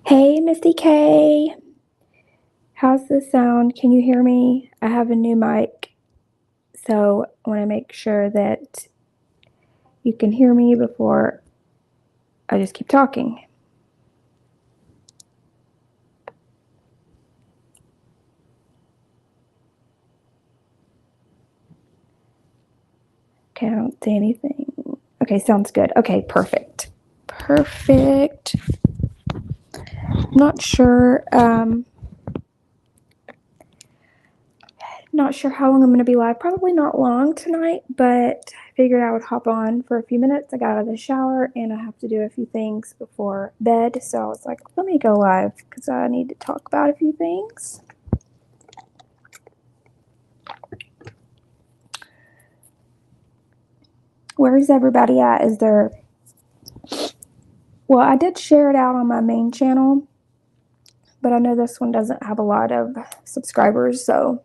Hey, Missy K. How's the sound? Can you hear me? I have a new mic, so I want to make sure that you can hear me before I just keep talking. Okay, I don't see anything. Okay, sounds good. Okay, perfect. Perfect. Not sure, not sure how long I'm going to be live. Probably not long tonight, but I figured I would hop on for a few minutes. I got out of the shower and I have to do a few things before bed. So I was like, let me go live because I need to talk about a few things. Where's everybody at? Well, I did share it out on my main channel, but I know this one doesn't have a lot of subscribers, so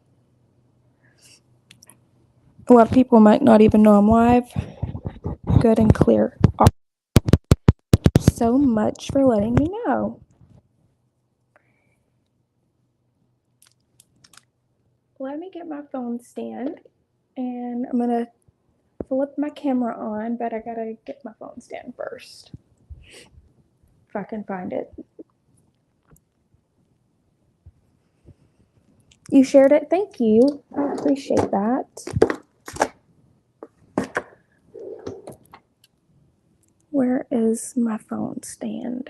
a lot of people might not even know I'm live. Good and clear. So much for letting me know. Let me get my phone stand, and I'm gonna flip my camera on, but I gotta get my phone stand first. If I can find it. You shared it? Thank you. I appreciate that. Where is my phone stand?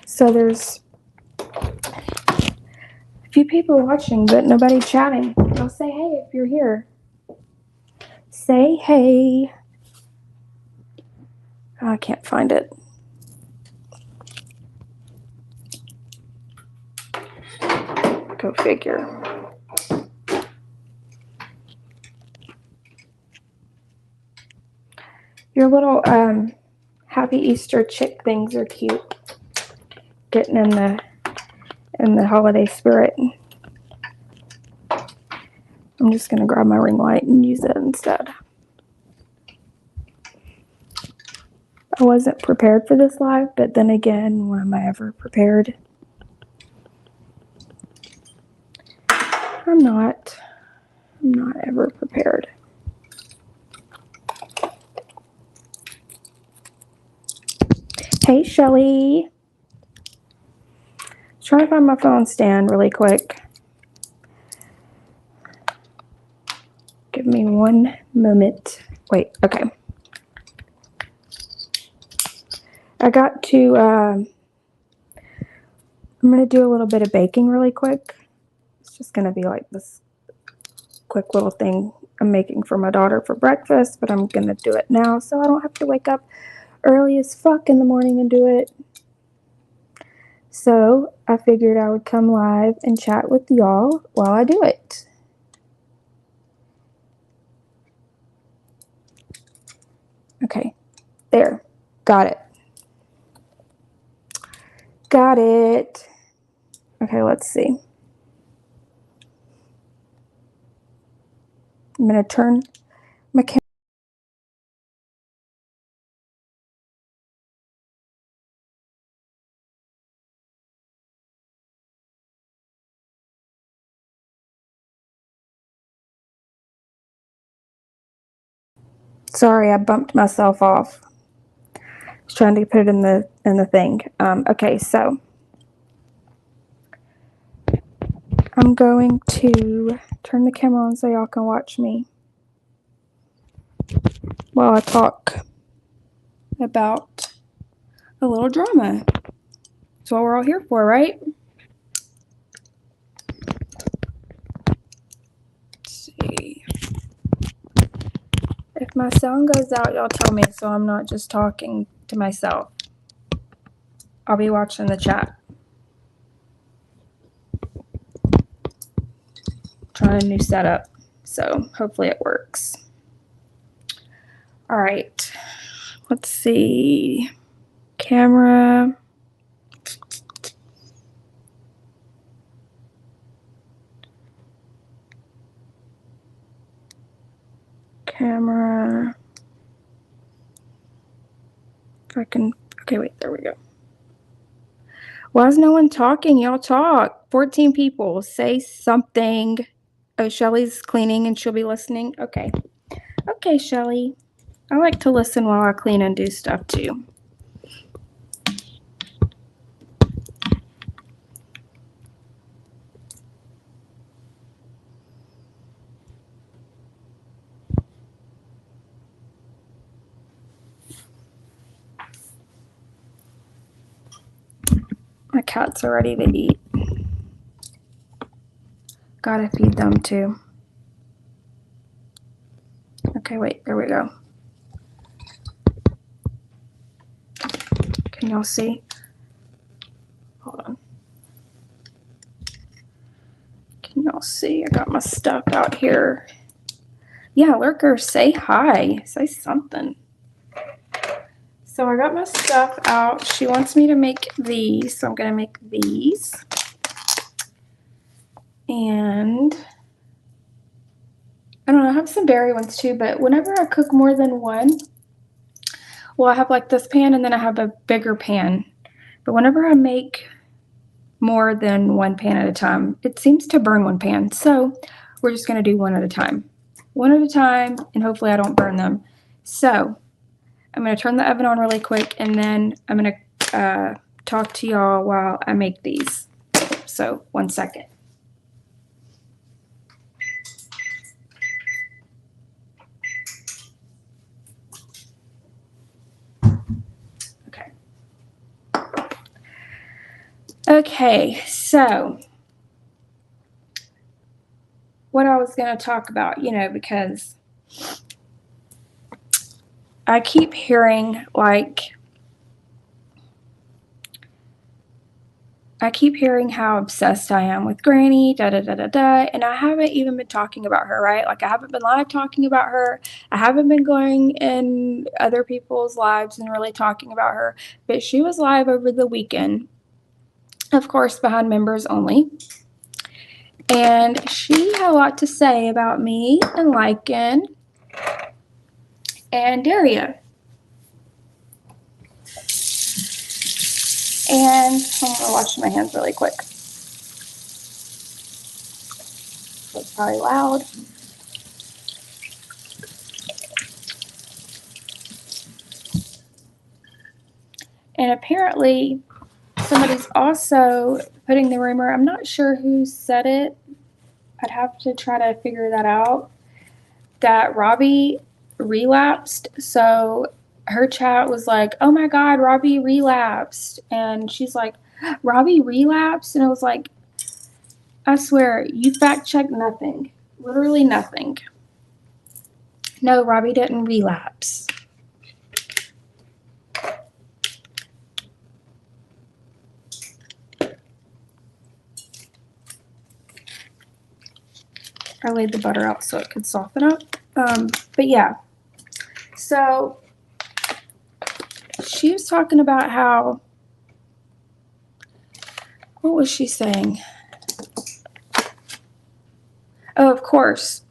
So there's a few people watching, but nobody chatting. I'll say hey if you're here. Say hey. I can't find it. Go figure. Your little Happy Easter chick things are cute. Getting in the holiday spirit. I'm just gonna grab my ring light and use it instead. I wasn't prepared for this live, but then again, when am I ever prepared? I'm not ever prepared. Hey, Shelly. Trying to find my phone stand really quick. Give me one moment. Wait, okay. I got to, I'm going to do a little bit of baking really quick. It's just going to be like this quick little thing I'm making for my daughter for breakfast, but I'm going to do it now so I don't have to wake up early as fuck in the morning and do it. So I figured I would come live and chat with y'all while I do it. Okay, there. Got it. Got it. Okay, let's see. I'm going to turn my camera. Sorry, I bumped myself off. I was trying to put it in the thing. Okay, so I'm going to turn the camera on so y'all can watch me while I talk about a little drama. That's what we're all here for, right? Let's see. If my sound goes out, y'all tell me so I'm not just talking to myself. I'll be watching the chat. Trying a new setup, so hopefully it works. All right, let's see. Camera. if I can. Okay, wait, there we go. Why is no one talking? Y'all talk. 14 people. Say something. Oh, Shelly's cleaning and she'll be listening. Okay. Okay, Shelly. I like to listen while I clean and do stuff too. My cats are ready to eat. Gotta feed them too. Okay, wait, there we go. Can y'all see? Hold on. Can y'all see? I got my stuff out here. Yeah, lurker, say hi. Say something. So I got my stuff out. She wants me to make these, so I'm gonna make these. And I don't know, I have some berry ones too, but whenever I cook more than one, well, I have like this pan and then I have a bigger pan. But whenever I make more than one pan at a time, it seems to burn one pan. So we're just gonna do one at a time. One at a time, and hopefully I don't burn them. So I'm gonna turn the oven on really quick, and then I'm gonna talk to y'all while I make these. So 1 second. Okay. Okay, so what I was gonna talk about, because I keep hearing how obsessed I am with Granny, da da da da da, and I haven't even been talking about her, right? Like, I haven't been live talking about her. I haven't been going in other people's lives and really talking about her, but she was live over the weekend, of course, behind members only, and she had a lot to say about me and Lycan and Daria. And I'm gonna wash my hands really quick. So it's probably loud. And apparently somebody's also putting the rumor, I'm not sure who said it, I'd have to try to figure that out, that Robbie relapsed. So her chat was like, oh my God, Robbie relapsed. And she's like, Robbie relapsed? And I was like, I swear, you fact checked nothing. Literally nothing. No, Robbie didn't relapse. I laid the butter out so it could soften up. But yeah, so she was talking about how, what was she saying? Oh, of course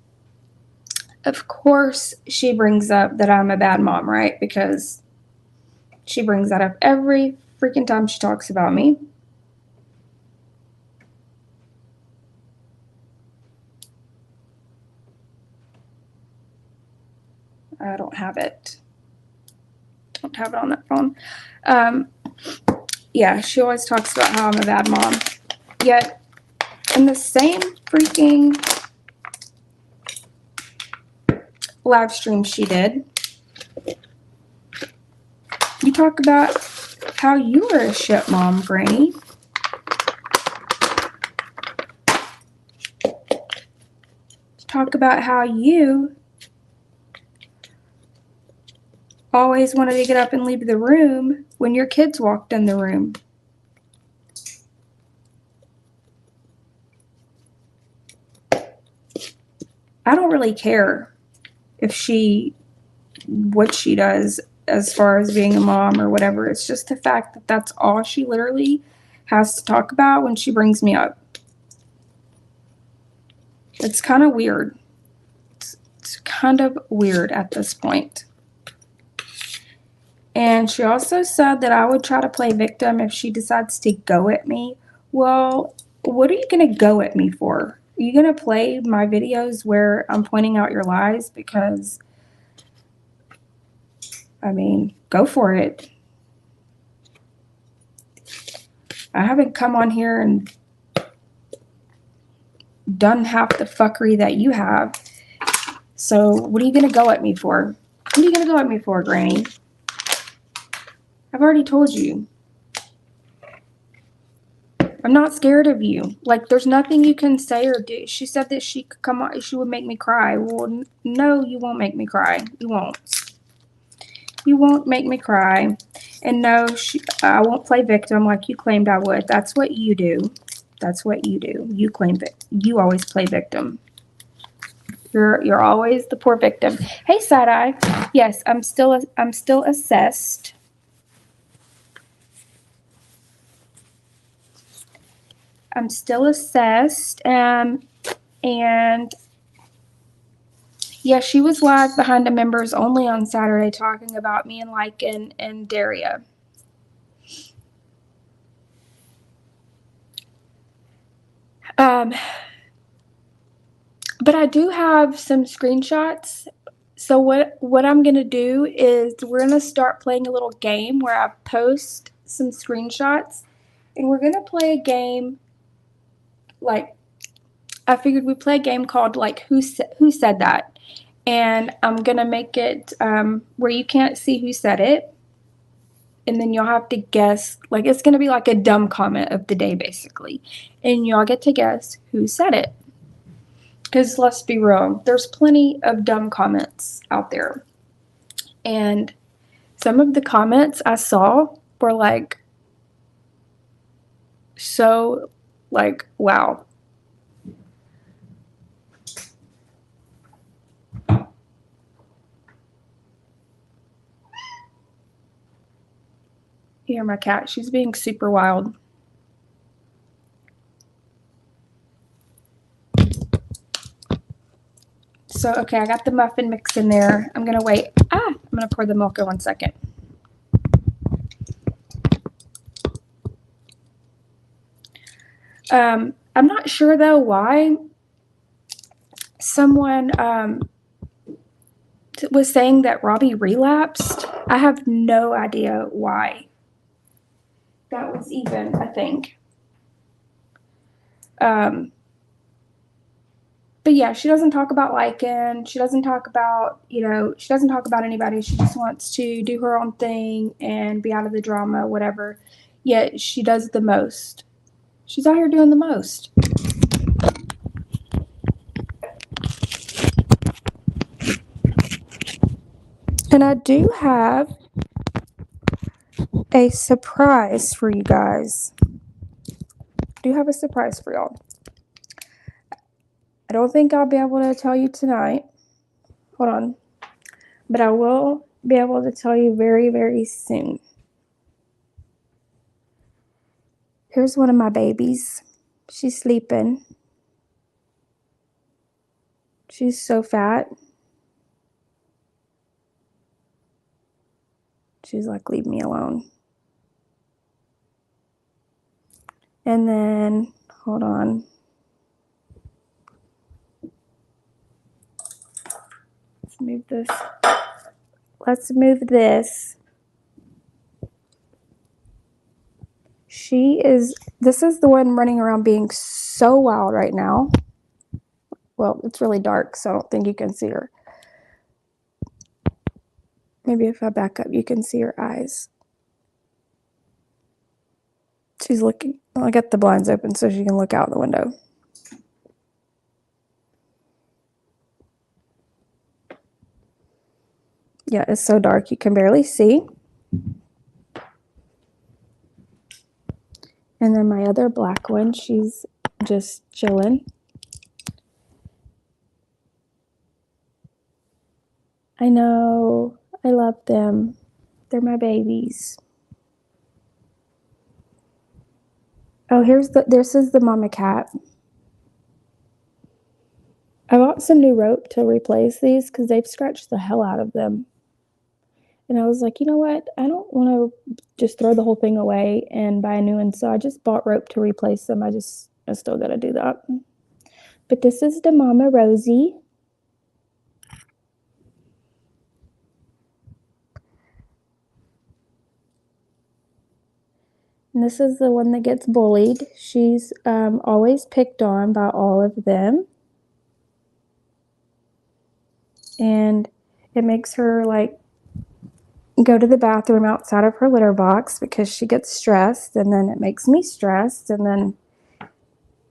she brings up that I'm a bad mom, right? Because she brings that up every freaking time she talks about me. I don't have it. Don't have it on that phone. Yeah, she always talks about how I'm a bad mom. Yet, in the same freaking live stream she did, you talk about how you were a shit mom, Granny. Talk about how you always wanted to get up and leave the room when your kids walked in the room. I don't really care what she does as far as being a mom or whatever. It's just the fact that that's all she literally has to talk about when she brings me up. It's kind of weird. It's kind of weird at this point. And she also said that I would try to play victim if she decides to go at me. Well, what are you going to go at me for? Are you going to play my videos where I'm pointing out your lies? Because, I mean, go for it. I haven't come on here and done half the fuckery that you have. So what are you going to go at me for? What are you going to go at me for, Granny? I've already told you. I'm not scared of you. Like, there's nothing you can say or do. She said that she could come on, she would make me cry. Well, no, you won't make me cry. You won't. You won't make me cry. And no, I won't play victim like you claimed I would. That's what you do. That's what you do. You claim that you always play victim. You're always the poor victim. Hey, side eye. Yes, I'm still assessed. I'm still assessed. And yeah, she was live behind the members only on Saturday talking about me and Lycan and Daria. But I do have some screenshots. So what I'm going to do is we're going to start playing a little game where I post some screenshots. And we're going to play a game, like, I figured we'd play a game called, like, Who Said That? And I'm going to make it where you can't see who said it. And then you'll have to guess, like, it's going to be like a dumb comment of the day, basically. And y'all get to guess who said it. Because let's be real, there's plenty of dumb comments out there. And some of the comments I saw were like, so, like, wow. You hear my cat? She's being super wild. So, okay, I got the muffin mix in there. I'm going to wait. I'm going to pour the milk in 1 second. I'm not sure, though, why someone was saying that Robbie relapsed. I have no idea why that was even a thing. But yeah, she doesn't talk about Lycan. She doesn't talk about, she doesn't talk about anybody. She just wants to do her own thing and be out of the drama, whatever. Yet she does the most. She's out here doing the most. And I do have a surprise for you guys. I do have a surprise for y'all. I don't think I'll be able to tell you tonight. Hold on. But I will be able to tell you very, very soon. Here's one of my babies. She's sleeping. She's so fat. She's like, leave me alone. And then, hold on. Let's move this. Let's move this. This is the one running around being so wild right now. Well, it's really dark, so I don't think you can see her. Maybe if I back up, you can see her eyes. She's looking. Well, I got the blinds open so she can look out the window. Yeah, it's so dark you can barely see. And then my other black one, she's just chilling. I know. I love them. They're my babies. Oh, this is the mama cat. I bought some new rope to replace these because they've scratched the hell out of them. And I was like, you know what? I don't want to just throw the whole thing away and buy a new one. So I just bought rope to replace them. I still got to do that. But this is the Mama Rosie. And this is the one that gets bullied. She's always picked on by all of them. And it makes her like go to the bathroom outside of her litter box because she gets stressed, and then it makes me stressed, and then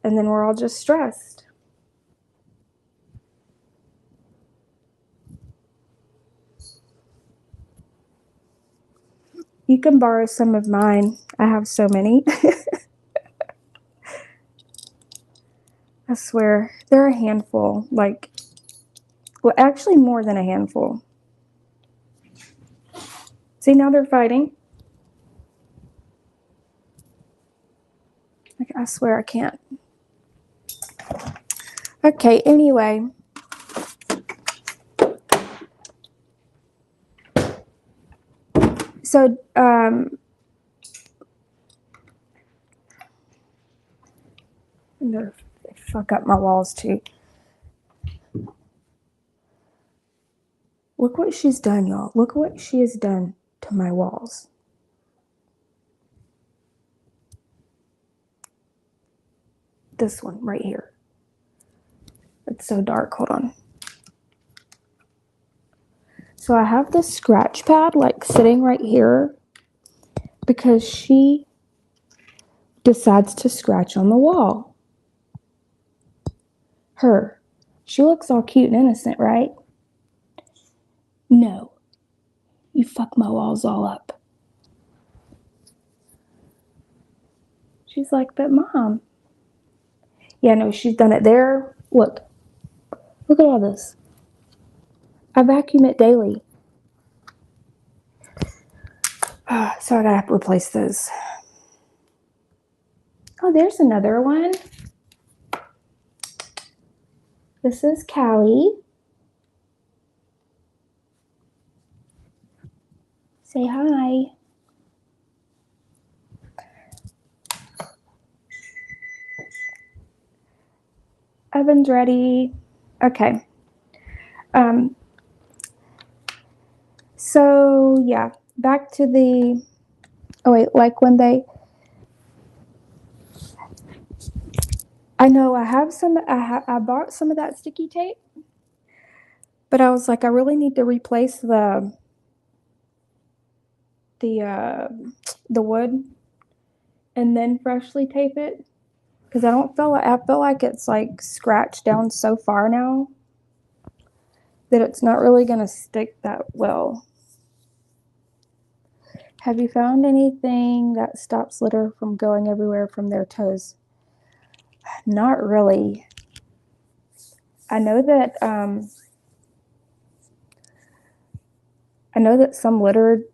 we're all just stressed. You can borrow some of mine. I have so many. I swear, they're a handful. Like, well, actually more than a handful. See, now they're fighting. Like, I swear I can't. Okay, anyway. So, they fuck up my walls too. Look what she's done, y'all. Look what she has done to my walls. This one right here. It's so dark. Hold on. So I have this scratch pad like sitting right here because she decides to scratch on the wall. Her. She looks all cute and innocent, right? No. You fuck my walls all up. She's like, but Mom. Yeah, no, she's done it there. Look. Look at all this. I vacuum it daily. So I gotta replace those. Oh, there's another one. This is Callie. Say hi. Oven's ready. Okay. So yeah, back to the, oh wait, like when they, I know I have some, I bought some of that sticky tape, but I was like, I really need to replace the wood and then freshly tape it. Cause I feel like it's like scratched down so far now that it's not really going to stick that well. Have you found anything that stops litter from going everywhere from their toes? Not really. I know that some litter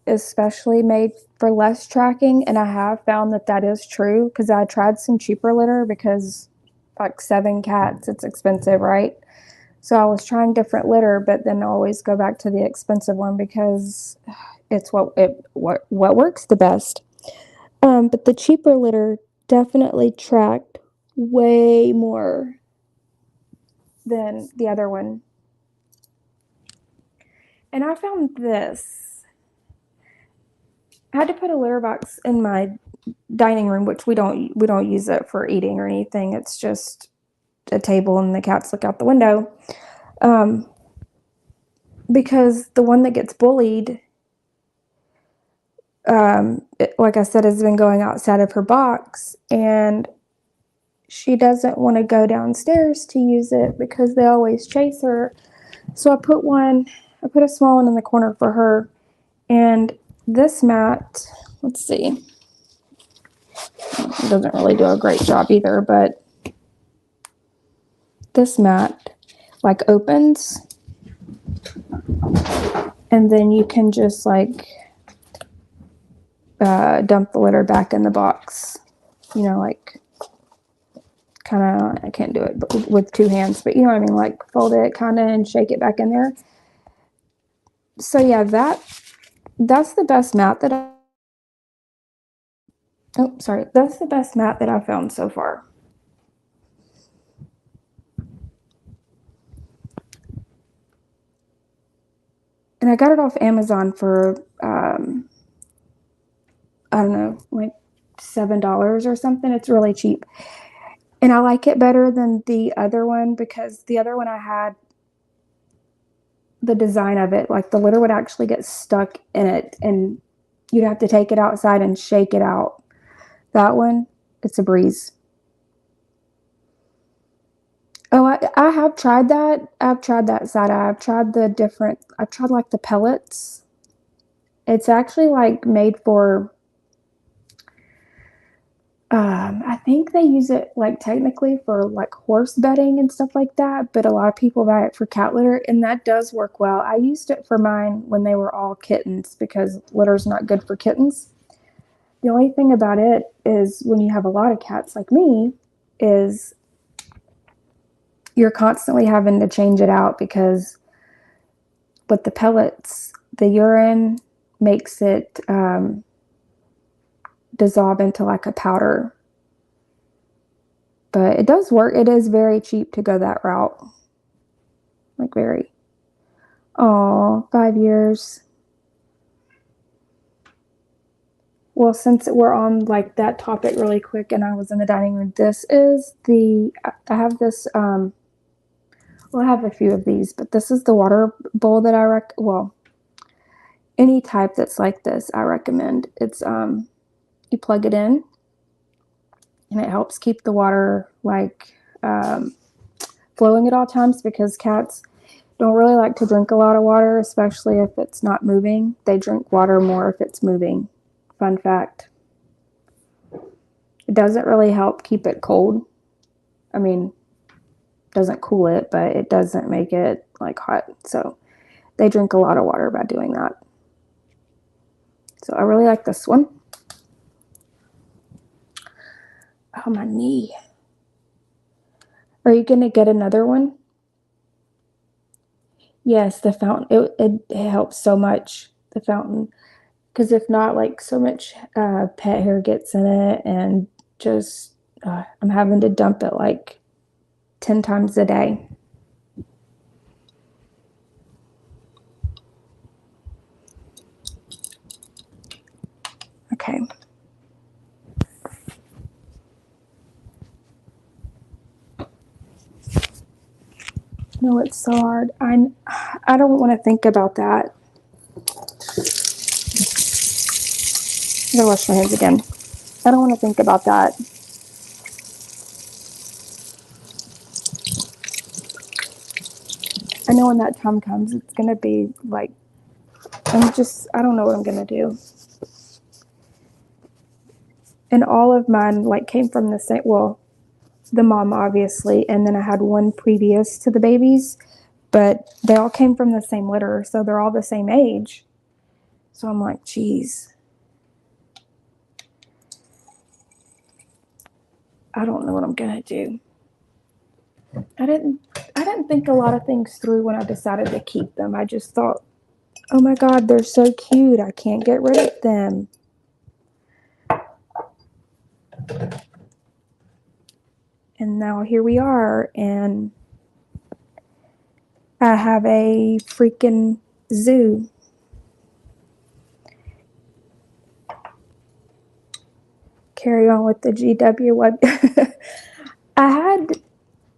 is specially made for less tracking, and I have found that is true because I tried some cheaper litter because like 7 cats, it's expensive, right? So I was trying different litter, but then I always go back to the expensive one because it's what works the best. But the cheaper litter definitely tracked way more than the other one. And I found this. I had to put a litter box in my dining room, which we don't use it for eating or anything. It's just a table and the cats look out the window. Because the one that gets bullied, like I said, has been going outside of her box, and she doesn't want to go downstairs to use it because they always chase her. So I put a small one in the corner for her. And this mat, let's see, it doesn't really do a great job either, but this mat like opens, and then you can just like dump the litter back in the box, like kind of, I can't do it with 2 hands, but you know what I mean, like fold it kind of and shake it back in there. So yeah, that's the best mat that that's the best mat that I've found so far. And I got it off Amazon for I don't know, like $7 or something. It's really cheap. And I like it better than the other one because the other one I had the design of it, like the litter would actually get stuck in it and you'd have to take it outside and shake it out. That one, it's a breeze. Oh, I have tried that. I've tried that side. I've tried like the pellets. It's actually like made for, I think they use it like technically for like horse bedding and stuff like that, but a lot of people buy it for cat litter and that does work well. I used it for mine when they were all kittens because litter's not good for kittens. The only thing about it is when you have a lot of cats like me, is you're constantly having to change it out because with the pellets, the urine makes it dissolve into like a powder. But it does work. It is very cheap to go that route. Like very. Oh, 5 years. Well, since we're on like that topic really quick and I was in the dining room, I have this, well, I have a few of these, but this is the water bowl that well, any type that's like this, I recommend. You plug it in and it helps keep the water like flowing at all times because cats don't really like to drink a lot of water, especially if it's not moving. They drink water more if it's moving. Fun fact. It doesn't really help keep it cold. I mean, doesn't cool it, but it doesn't make it like hot. So they drink a lot of water by doing that. So I really like this one. Oh, my knee. Are you going to get another one? Yes, the fountain. It helps so much, the fountain. Because if not, like so much pet hair gets in it and just, I'm having to dump it like 10 times a day. Okay. No, it's so hard. I don't want to think about that. I'm gonna wash my hands again. I don't want to think about that. I know when that time comes, it's gonna be like, I don't know what I'm gonna do. And all of mine like came from the same, well, the mom obviously, and then I had one previous to the babies, but they all came from the same litter, so they're all the same age. So I'm like, geez, I don't know what I'm gonna do. I didn't I didn't think a lot of things through when I decided to keep them. I just thought, oh my god, they're so cute. I can't get rid of them. And now here we are, and I have a freaking zoo. Carry on with the GW web. I had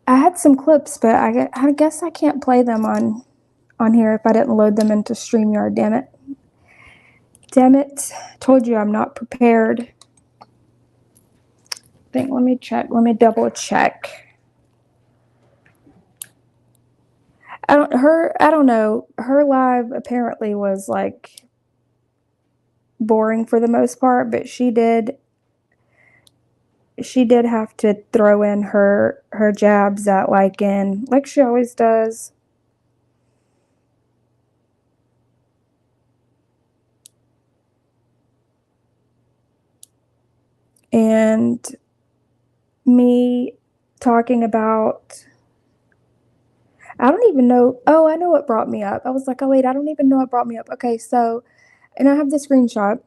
I had some clips, but I guess I can't play them on here if I didn't load them into StreamYard. Damn it! Damn it! Told you I'm not prepared. Let me check. Let me double check. I don't know. Her live apparently was like boring for the most part, but she did have to throw in her jabs at like she always does. And me talking about, I don't even know. Oh, I know what brought me up. I was like, oh, wait, I don't even know what brought me up. Okay, so, and I have the screenshot.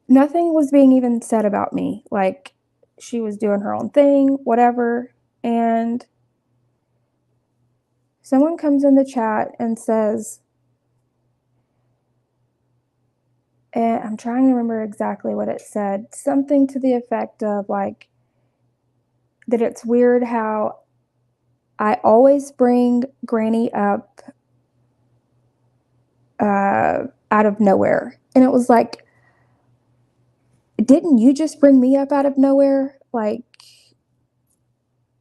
Nothing was being even said about me. Like, she was doing her own thing, whatever. And someone comes in the chat and says, and I'm trying to remember exactly what it said, something to the effect of like, that it's weird how I always bring Granny up out of nowhere. And it was like, didn't you just bring me up out of nowhere? Like,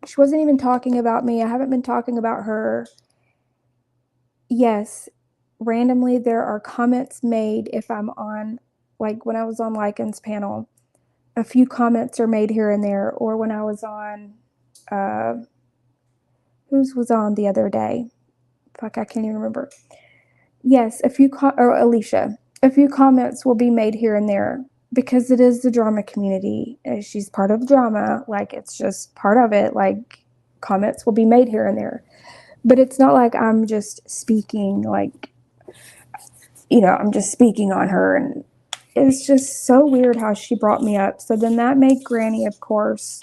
she wasn't even talking about me. I haven't been talking about her. Yes, randomly there are comments made if I'm on, like when I was on Lycan's panel, a few comments are made here and there, or when I was on, whose was on the other day? Fuck, I can't even remember. Yes, or Alicia, a few comments will be made here and there because it is the drama community. She's part of drama, like it's just part of it. Like comments will be made here and there, but it's not like I'm just speaking, like, I'm just speaking on her. And it's just so weird how she brought me up. So then that made Granny, of course,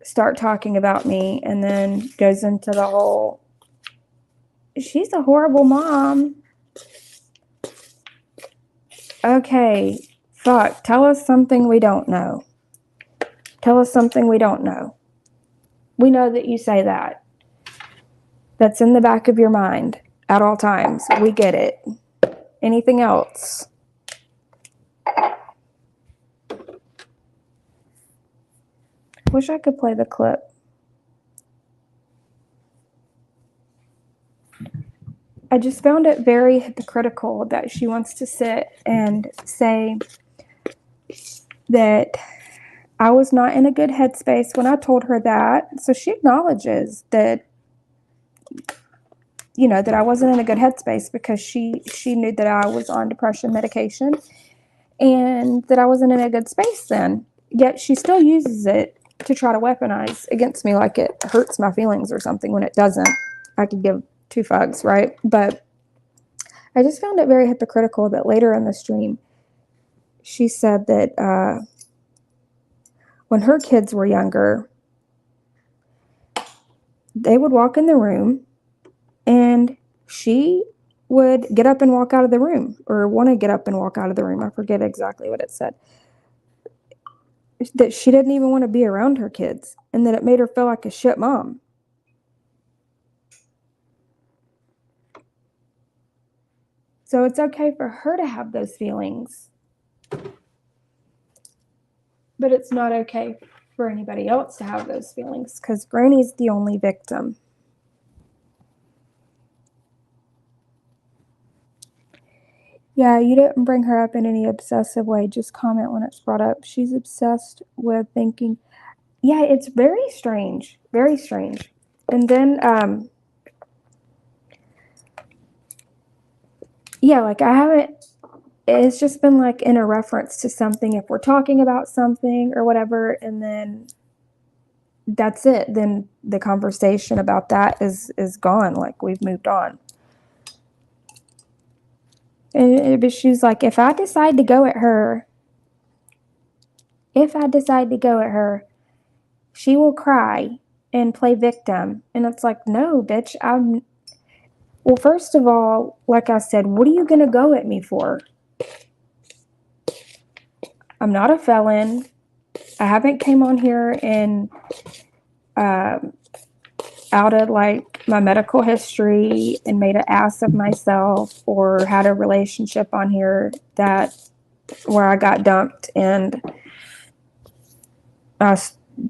start talking about me, and then goes into the whole, she's a horrible mom. Okay, fuck, tell us something we don't know. Tell us something we don't know. We know that you say that. That's in the back of your mind at all times. We get it. Anything else? Wish I could play the clip. I just found it very hypocritical that she wants to sit and say that I was not in a good headspace when I told her that. So she acknowledges that, that I wasn't in a good headspace because she knew that I was on depression medication and that I wasn't in a good space then. Yet she still uses it to try to weaponize against me like it hurts my feelings or something when it doesn't. I could give two fucks, right? But I just found it very hypocritical that later in the stream, she said that when her kids were younger, they would walk in the room and she would get up and walk out of the room, or want to get up and walk out of the room. I forget exactly what it said. That she didn't even want to be around her kids, and that it made her feel like a shit mom. So it's okay for her to have those feelings, but it's not okay for anybody else to have those feelings, because Granny's the only victim. Yeah, you didn't bring her up in any obsessive way. Just comment when it's brought up. She's obsessed with thinking. Yeah, it's very strange. Very strange. And then, yeah, like I haven't, it's just been like in a reference to something, if we're talking about something or whatever, and then that's it. Then the conversation about that is gone. Like we've moved on. And she's like, if I decide to go at her, she will cry and play victim. And it's like, no, bitch, well, first of all, like I said, what are you going to go at me for? I'm not a felon. I haven't came on here and outed like my medical history and made an ass of myself, or had a relationship on here where I got dumped and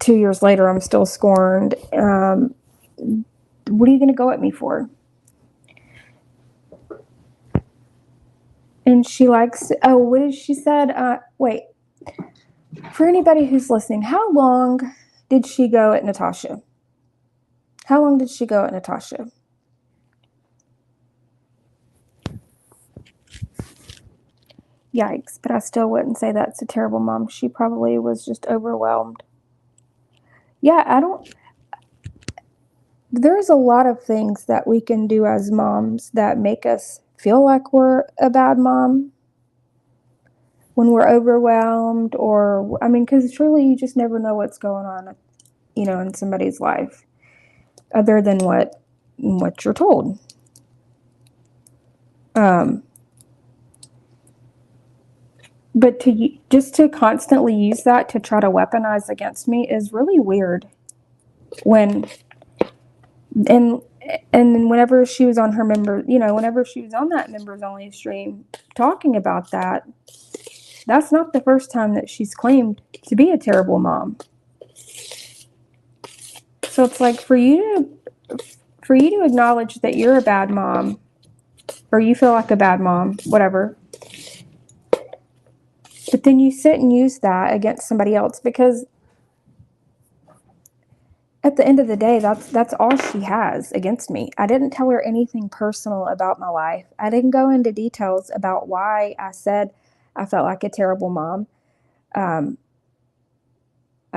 2 years later I'm still scorned. What are you going to go at me for? And she likes, what did she said? Wait, for anybody who's listening, how long did she go at Natasha? How long did she go at Natasha? Yikes, but I still wouldn't say that's a terrible mom. She probably was just overwhelmed. Yeah, there's a lot of things that we can do as moms that make us feel like we're a bad mom when we're overwhelmed, or, I mean, because truly you just never know what's going on, in somebody's life other than what you're told. But to constantly use that to try to weaponize against me is really weird. When and and whenever she was on whenever she was on that members only stream talking about that, that's not the first time that she's claimed to be a terrible mom. So it's like for you to acknowledge that you're a bad mom, or you feel like a bad mom, whatever. But then you sit and use that against somebody else, because at the end of the day, that's all she has against me. I didn't tell her anything personal about my life. I didn't go into details about why I said I felt like a terrible mom. I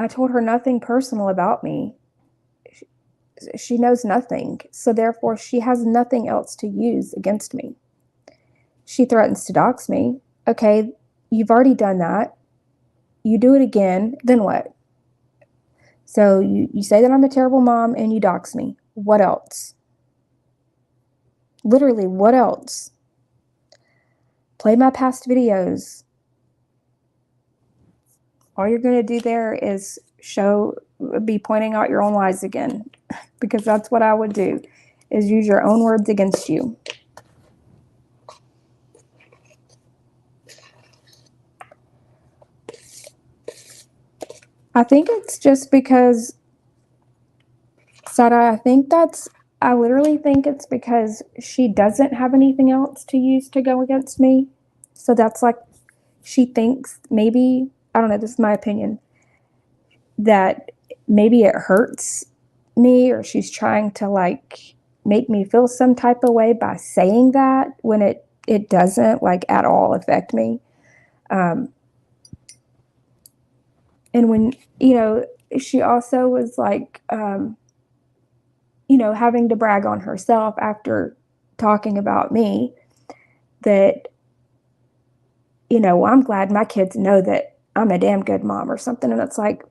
told her nothing personal about me. She knows nothing. So therefore, she has nothing else to use against me. She threatens to dox me. Okay, you've already done that. You do it again, then what? So you say that I'm a terrible mom and you dox me. What else? Literally, what else? Play my past videos. All you're going to do there is be pointing out your own lies again, because that's what I would do, is use your own words against you. I think it's just because, Sada, I literally think it's because she doesn't have anything else to use to go against me. So that's like, she thinks maybe, I don't know, this is my opinion, that maybe it hurts me, or she's trying to like make me feel some type of way by saying that, when it doesn't like at all affect me. And when, she also was like, having to brag on herself after talking about me, that, I'm glad my kids know that I'm a damn good mom or something. And it's like,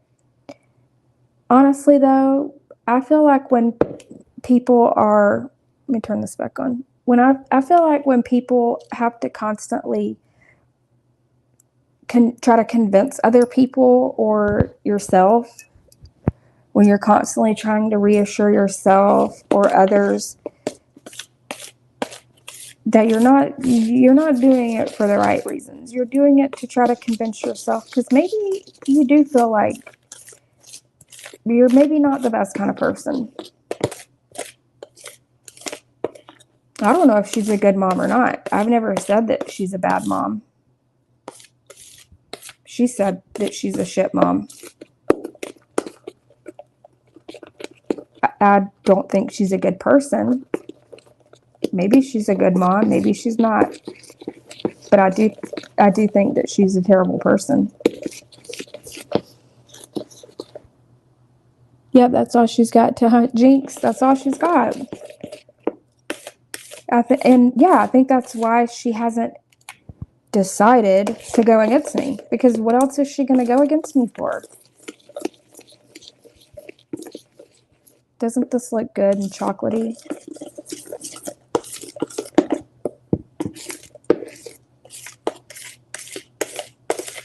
honestly though, I feel like when people are, let me turn this back on. I feel like when people have to constantly try to convince other people or yourself, when you're constantly trying to reassure yourself or others that you're not doing it for the right reasons. You're doing it to try to convince yourself, because maybe you do feel like you're maybe not the best kind of person. I don't know if she's a good mom or not. I've never said that she's a bad mom. She said that she's a shit mom. I don't think she's a good person. Maybe she's a good mom, maybe she's not. But I do think that she's a terrible person. Yep, that's all she's got to hunt Jinx. That's all she's got. I think that's why she hasn't decided to go against me, because what else is she going to go against me for? Doesn't this look good and chocolatey?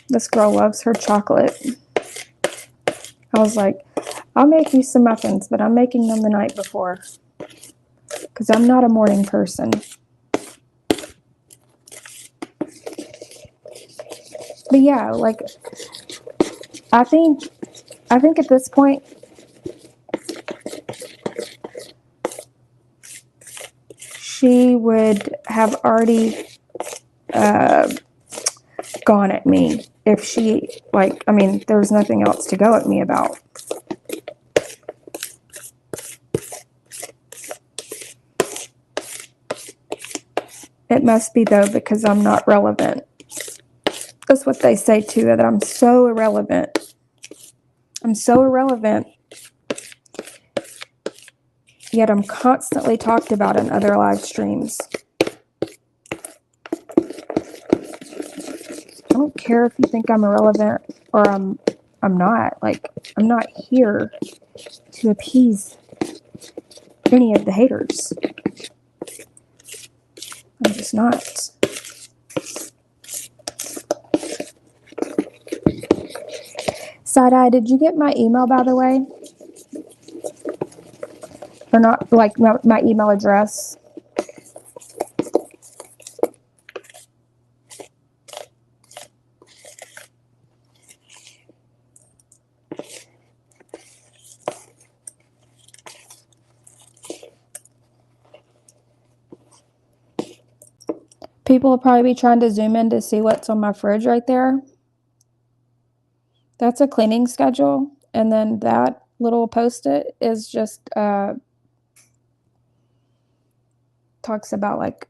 This girl loves her chocolate. I was like, I'll make you some muffins, but I'm making them the night before, because I'm not a morning person. But yeah, like, I think at this point, she would have already gone at me if she, like, I mean, there was nothing else to go at me about. It must be, though, because I'm not relevant. That's what they say, too, that I'm so irrelevant. I'm so irrelevant yet I'm constantly talked about in other live streams. I don't care if you think I'm irrelevant or I'm not. Like, I'm not here to appease any of the haters. I'm just not. Side-eye, did you get my email, by the way? Or not, like, my email address? People will probably be trying to zoom in to see what's on my fridge right there. That's a cleaning schedule. And then that little post-it is just talks about like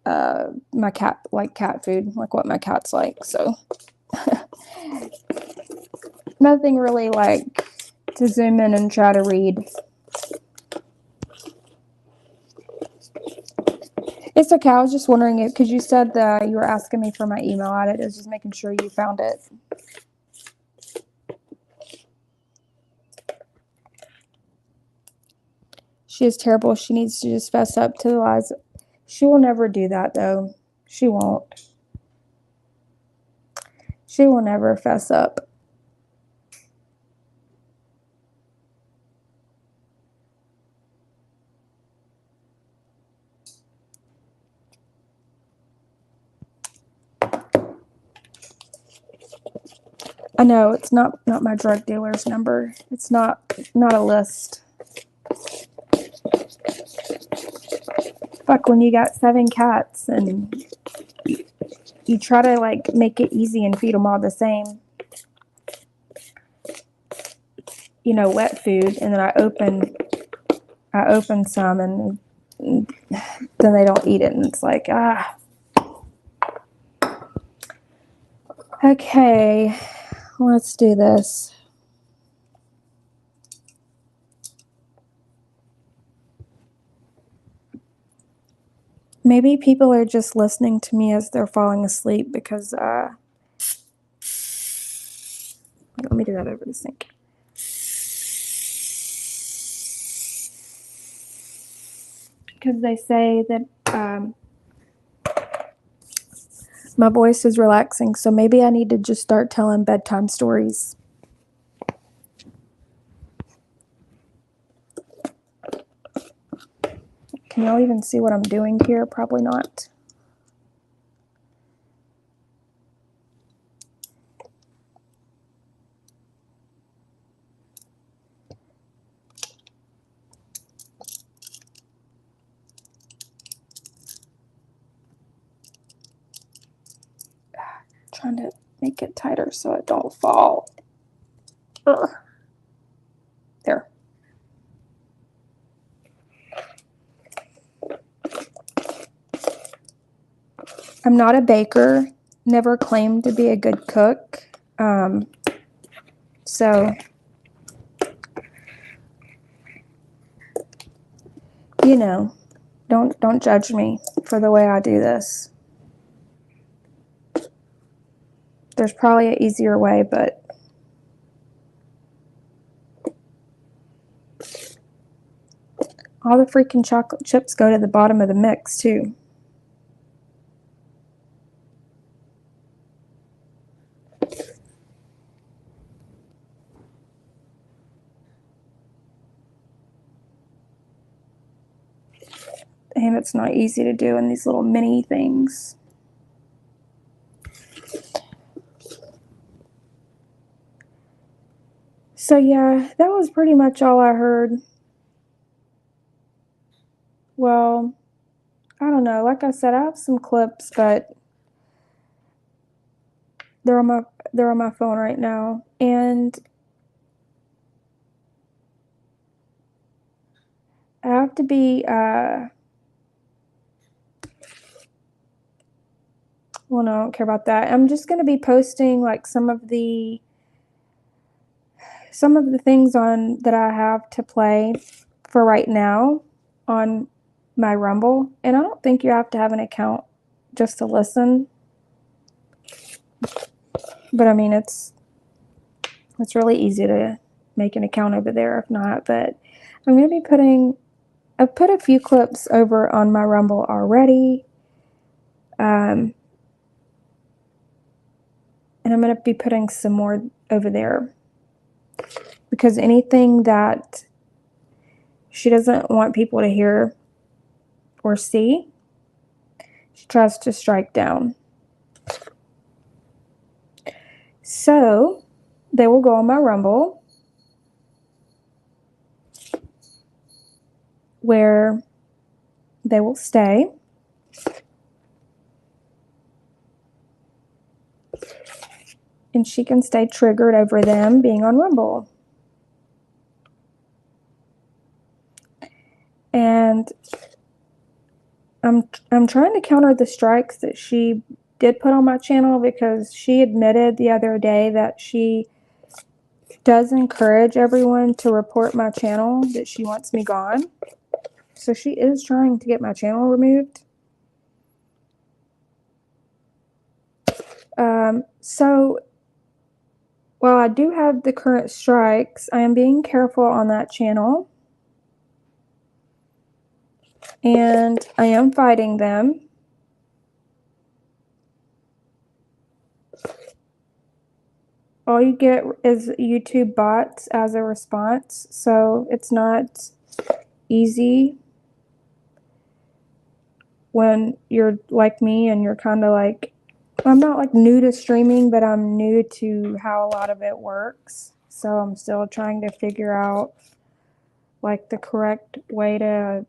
my cat, like cat food, like what my cat's like. So nothing really like to zoom in and try to read. It's okay. I was just wondering it because you said that you were asking me for my email at it. I was just making sure you found it. She is terrible. She needs to just fess up to the lies. She will never do that, though. She won't. She will never fess up. I know it's not my drug dealer's number. It's not a list. Fuck, when you got 7 cats and you try to like make it easy and feed them all the same, you know, wet food, and then I open some and then they don't eat it, and it's like, okay, let's do this. Maybe people are just listening to me as they're falling asleep because let me do that over the sink. Because they say that my voice is relaxing, so maybe I need to just start telling bedtime stories. Can y'all even see what I'm doing here? Probably not. Trying to make it tighter so it don't fall. Ugh. There. I'm not a baker, never claimed to be a good cook. So, you know, don't judge me for the way I do this. There's probably an easier way, but all the freaking chocolate chips go to the bottom of the mix, too. And it's not easy to do in these little mini things. So yeah, that was pretty much all I heard. Well, I don't know. Like I said, I have some clips, but they're on my phone right now, and I have to be well, no, I don't care about that. I'm just going to be posting like some of the things on that I have to play for right now on my Rumble, and I don't think you have to have an account just to listen. But I mean, it's really easy to make an account over there if not. But I'm going to be I've put a few clips over on my Rumble already. And I'm going to be putting some more over there. Because anything that she doesn't want people to hear or see, she tries to strike down. So they will go on my Rumble, where they will stay. And she can stay triggered over them being on Rumble. And I'm trying to counter the strikes that she did put on my channel, because she admitted the other day that she does encourage everyone to report my channel, that she wants me gone. So she is trying to get my channel removed. So while I do have the current strikes, I am being careful on that channel. And I am fighting them. All you get is YouTube bots as a response, so it's not easy when you're like me and you're kind of like, I'm not like new to streaming, but I'm new to how a lot of it works. So I'm still trying to figure out like the correct way to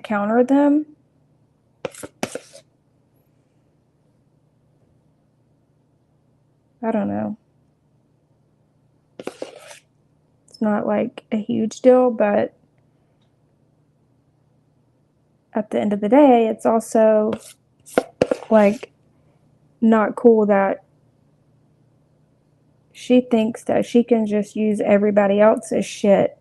counter them. I don't know. It's not like a huge deal, but at the end of the day, it's also like not cool that she thinks that she can just use everybody else's shit.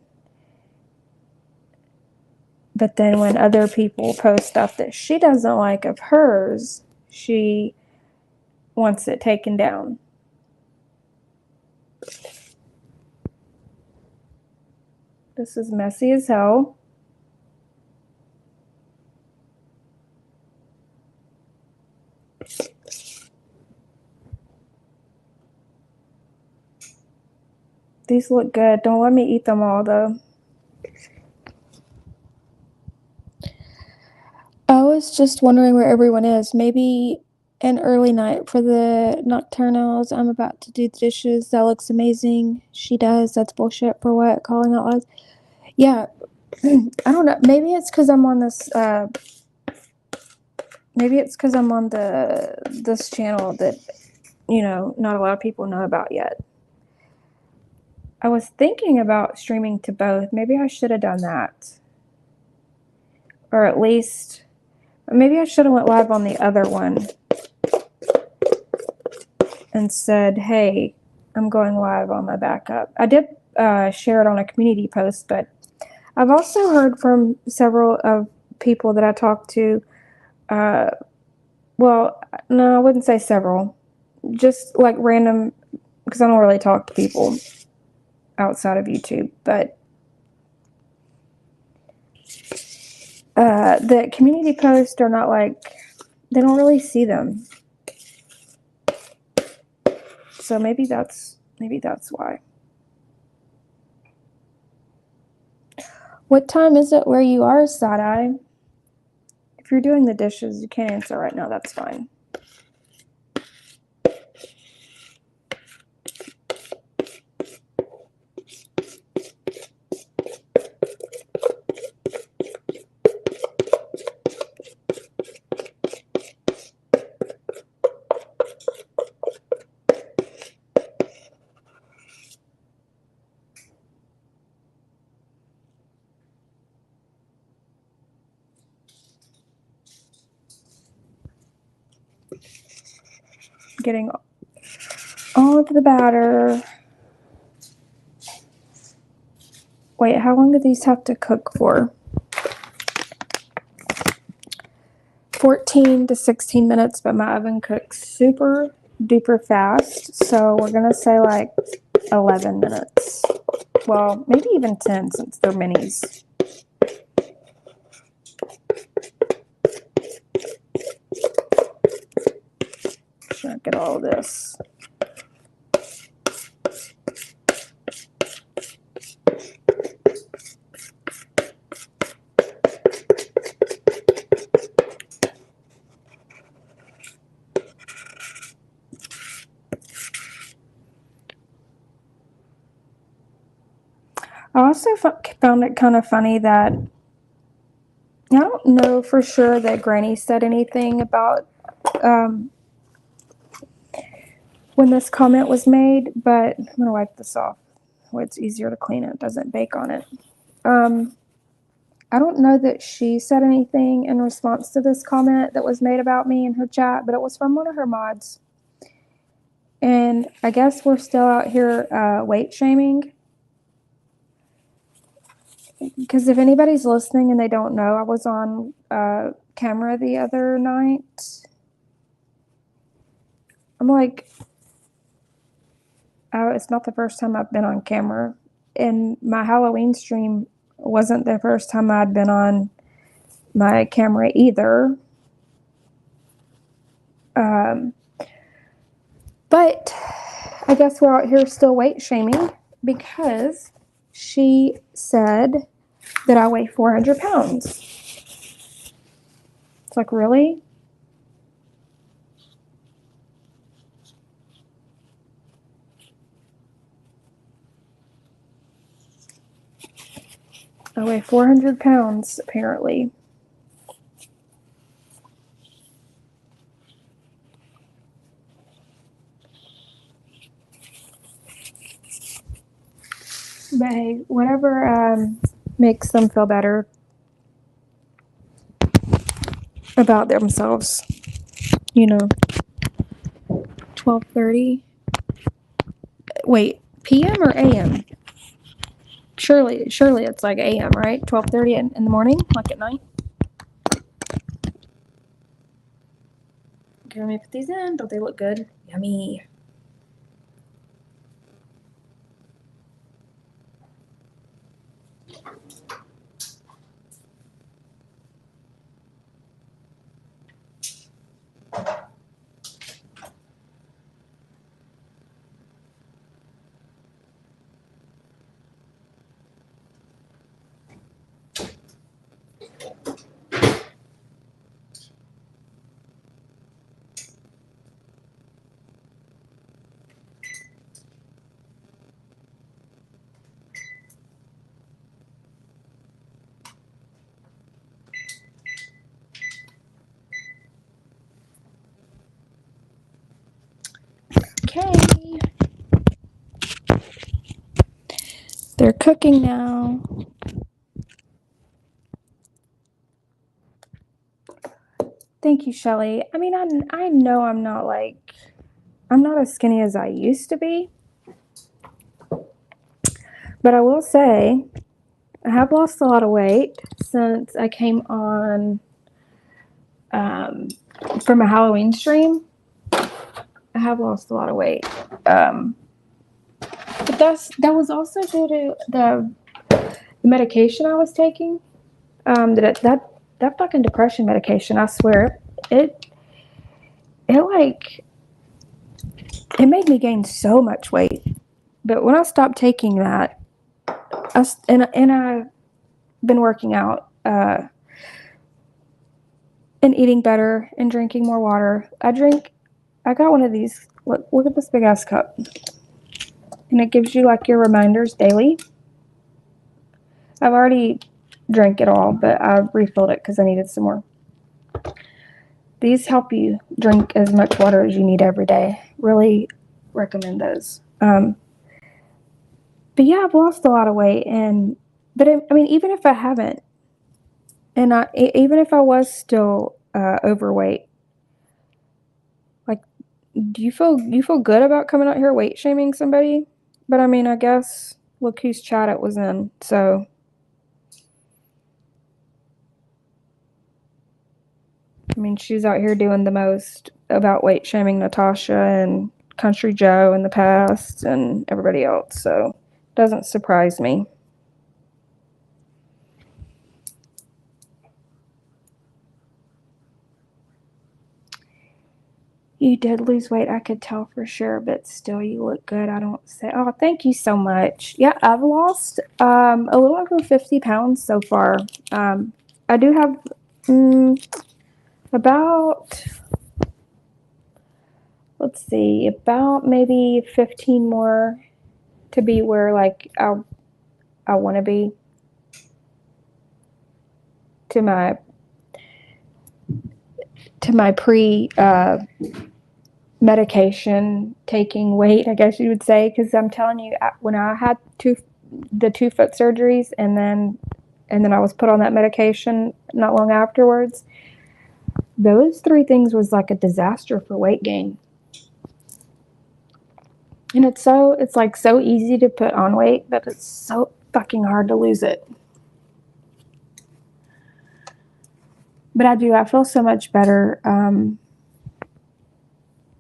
But then when other people post stuff that she doesn't like of hers, she wants it taken down. This is messy as hell. These look good. Don't let me eat them all, though. I was just wondering where everyone is. Maybe an early night for the nocturnals. I'm about to do the dishes. That looks amazing. She does. That's bullshit for what? Calling out lies? Yeah. I don't know. Maybe it's because I'm on this... maybe it's because I'm on this channel that, you know, not a lot of people know about yet. I was thinking about streaming to both. Maybe I should have done that. Or at least, maybe I should have went live on the other one and said, hey, I'm going live on my backup. I did share it on a community post, but I've also heard from several of people that I talked to. Well, no, I wouldn't say several. Just like random, because I don't really talk to people outside of YouTube, but the community posts are not like, they don't really see them. So maybe that's why. What time is it where you are, Side-Eye? If you're doing the dishes, you can't answer right now, that's fine. Getting all of the batter. Wait, how long do these have to cook for? 14 to 16 minutes, but my oven cooks super duper fast. So we're going to say like 11 minutes. Well, maybe even 10 since they're minis. Trying to get all of this. I also found it kind of funny that I don't know for sure that Granny said anything about when this comment was made, but I'm going to wipe this off. It's easier to clean it. It doesn't bake on it. I don't know that she said anything in response to this comment that was made about me in her chat, but it was from one of her mods. And I guess we're still out here weight shaming. Because if anybody's listening and they don't know, I was on camera the other night. I'm like, it's not the first time I've been on camera. And my Halloween stream wasn't the first time I'd been on my camera either. But I guess we're out here still weight shaming because she said that I weigh 400 pounds. It's like, really? I weigh 400 pounds, apparently. But hey, whatever makes them feel better about themselves. You know, 12:30. Wait, PM or AM? Surely it's like AM, right? 12:30 in the morning, like at night. Okay, let me put these in. Don't they look good? Yummy. Okay. They're cooking now. Thank you, Shelly. I mean, I know I'm not as skinny as I used to be. But I will say, I have lost a lot of weight since I came on from a Halloween stream. I have lost a lot of weight. But that was also due to the medication I was taking. That fucking depression medication, I swear, it made me gain so much weight. But when I stopped taking that, I've been working out and eating better and drinking more water. I got one of these. Look at this big ass cup, and it gives you like your reminders daily. I've already drank it all, but I refilled it because I needed some more. These help you drink as much water as you need every day. Really recommend those. But yeah, I've lost a lot of weight, but I mean, even if I haven't, and even if I was still overweight, like, do you feel good about coming out here weight shaming somebody? But I mean, I guess look whose chat it was in. So I mean, she's out here doing the most about weight shaming Natasha and Country Joe in the past and everybody else, so doesn't surprise me. You did lose weight, I could tell for sure, but still you look good. I don't say, oh, thank you so much. Yeah, I've lost a little over 50 pounds so far. I do have about, let's see, about maybe 15 more to be where like I want to be to my pre medication taking weight, I guess you would say, because I'm telling you, when I had the 2 foot surgeries and then I was put on that medication not long afterwards, those 3 things was like a disaster for weight gain. And it's like so easy to put on weight, but it's so fucking hard to lose it. But I feel so much better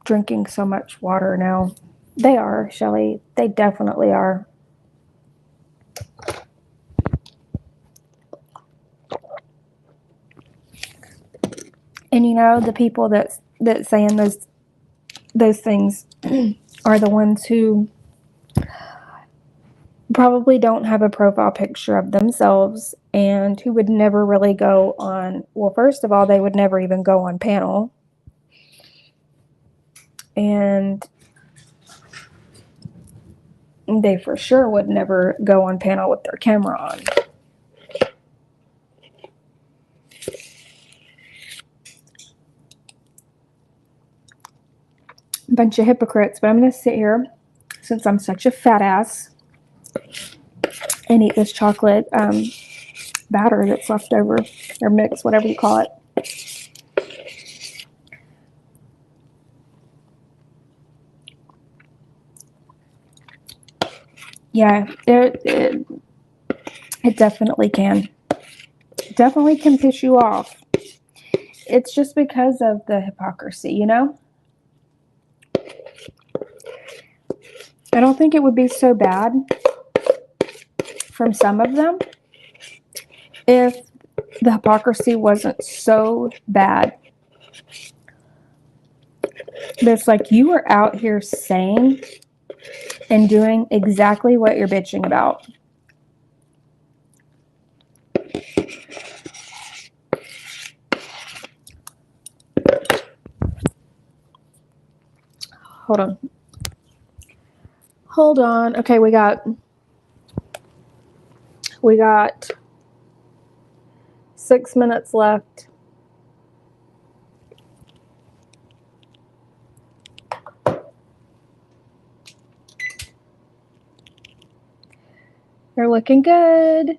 drinking so much water now. They are, Shelly. They definitely are. And you know, the people that saying those things are the ones who probably don't have a profile picture of themselves and who would never really go on, well, first of all, they would never even go on panel. And they for sure would never go on panel with their camera on. Bunch of hypocrites, but I'm going to sit here since I'm such a fat ass and eat this chocolate batter that's left over, or mix, whatever you call it. Yeah, it definitely can. Definitely can piss you off. It's just because of the hypocrisy, you know? I don't think it would be so bad from some of them if the hypocrisy wasn't so bad. But it's like you are out here saying and doing exactly what you're bitching about. Hold on. Okay, we got 6 minutes left. You're looking good.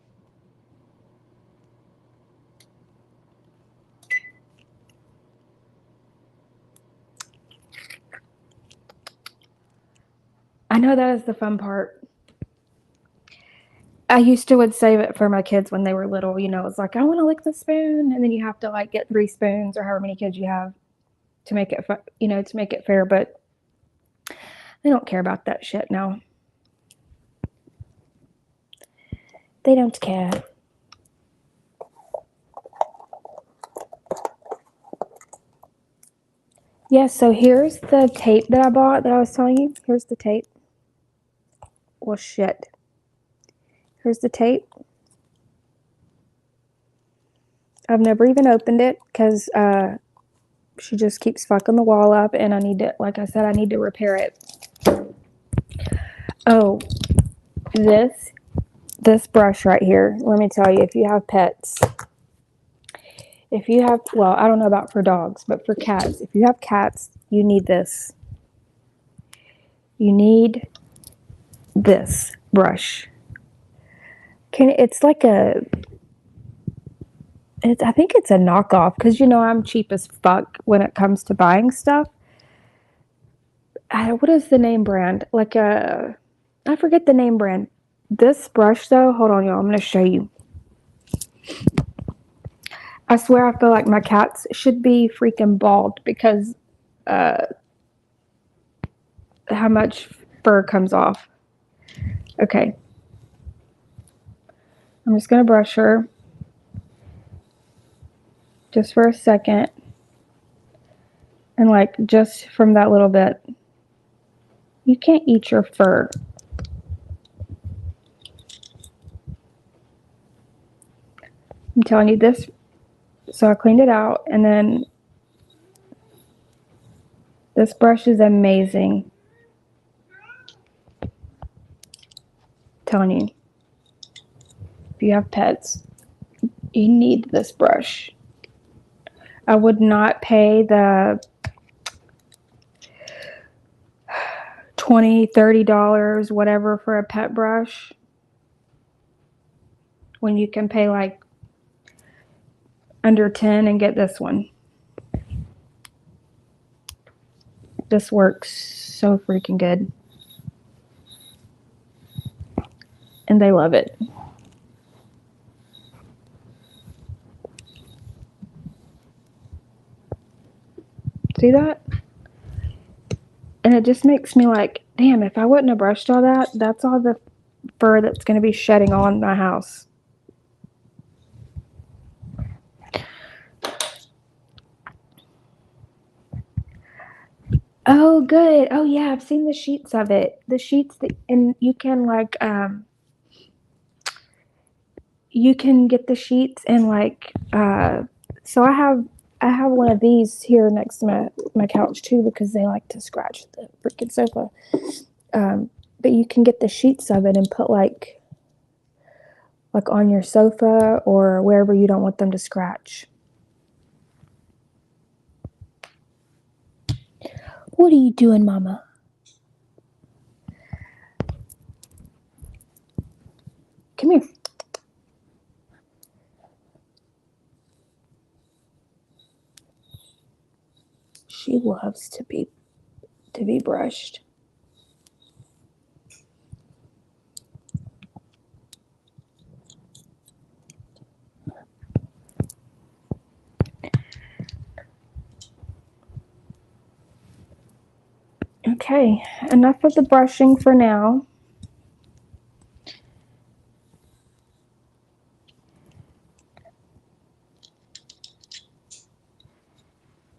I know that is the fun part. I used to would save it for my kids when they were little. You know, it's like, I want to lick the spoon. And then you have to like get 3 spoons or however many kids you have to make it, to make it fair. But they don't care about that shit now. They don't care. Yeah, so here's the tape that I bought that I was telling you. Here's the tape. Well, shit. Here's the tape. I've never even opened it because she just keeps fucking the wall up, and I need to, like I said, I need to repair it. Oh, this brush right here, let me tell you, if you have pets, well, I don't know about for dogs, but for cats, if you have cats, you need this. You need this brush. It's like I think it's a knockoff because, you know, I'm cheap as fuck when it comes to buying stuff. What is the name brand? I forget the name brand. This brush, though, hold on, y'all. I'm going to show you. I swear I feel like my cats should be freaking bald because how much fur comes off. Okay. I'm just going to brush her just for a second. And like just from that little bit. You can't eat your fur. I'm telling you this. So I cleaned it out, and then this brush is amazing. I'm telling you, if you have pets, you need this brush. I would not pay the $20, $30, whatever for a pet brush when you can pay like under 10 and get this one. This works so freaking good. And they love it. See that? And it just makes me like, damn, if I wouldn't have brushed all that, that's all the fur that's going to be shedding on my house. Oh, good. Oh, yeah, I've seen the sheets of it. The sheets that, and you can like, you can get the sheets and like, so I have one of these here next to my couch too because they like to scratch the freaking sofa. But you can get the sheets of it and put like on your sofa or wherever you don't want them to scratch. What are you doing, Mama? Come here. She loves to be brushed. Okay, enough of the brushing for now.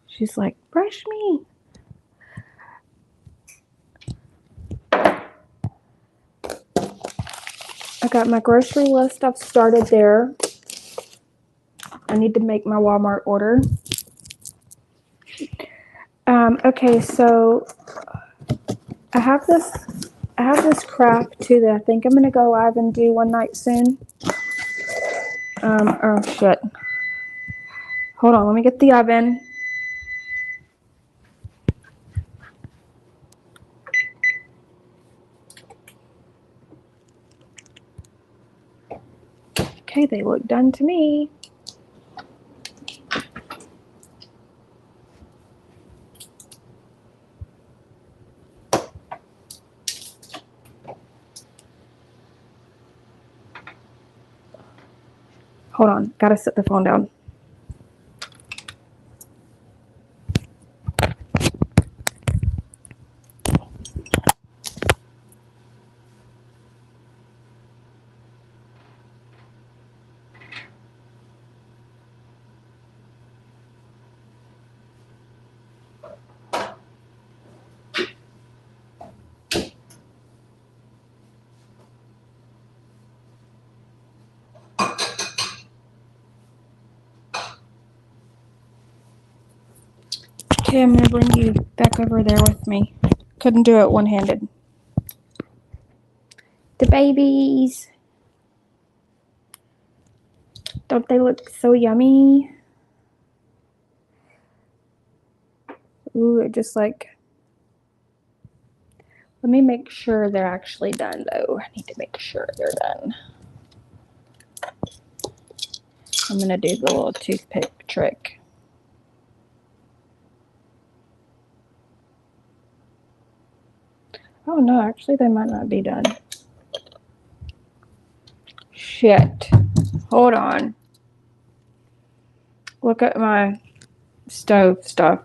She's like, brush me. I got my grocery list. I've started there. I need to make my Walmart order. Okay, so I have this craft too that I think I'm gonna go live and do one night soon. Oh shit. Hold on, let me get the oven. Okay, they look done to me. Hold on, gotta set the phone down. Okay, I'm gonna bring you back over there with me. Couldn't do it one-handed. The babies. Don't they look so yummy? Ooh, it just like... Let me make sure they're actually done, though. I need to make sure they're done. I'm gonna do the little toothpick trick. Oh no, actually they might not be done. Shit. Hold on. Look at my stove stuff.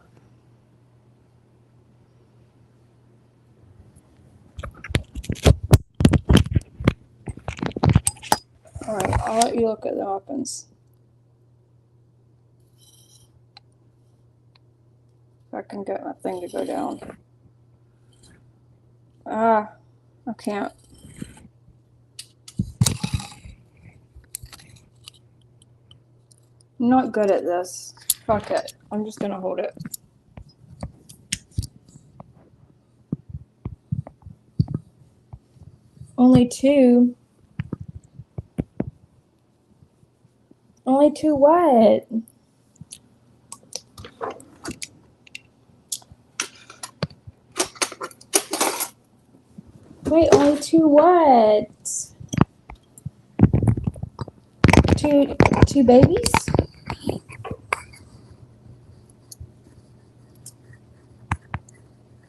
Alright, I'll let you look at the muffins. If I can get my thing to go down. I can't. I'm not good at this. Fuck it. I'm just gonna hold it. Only two? Only two what? Wait, only two what? Two babies?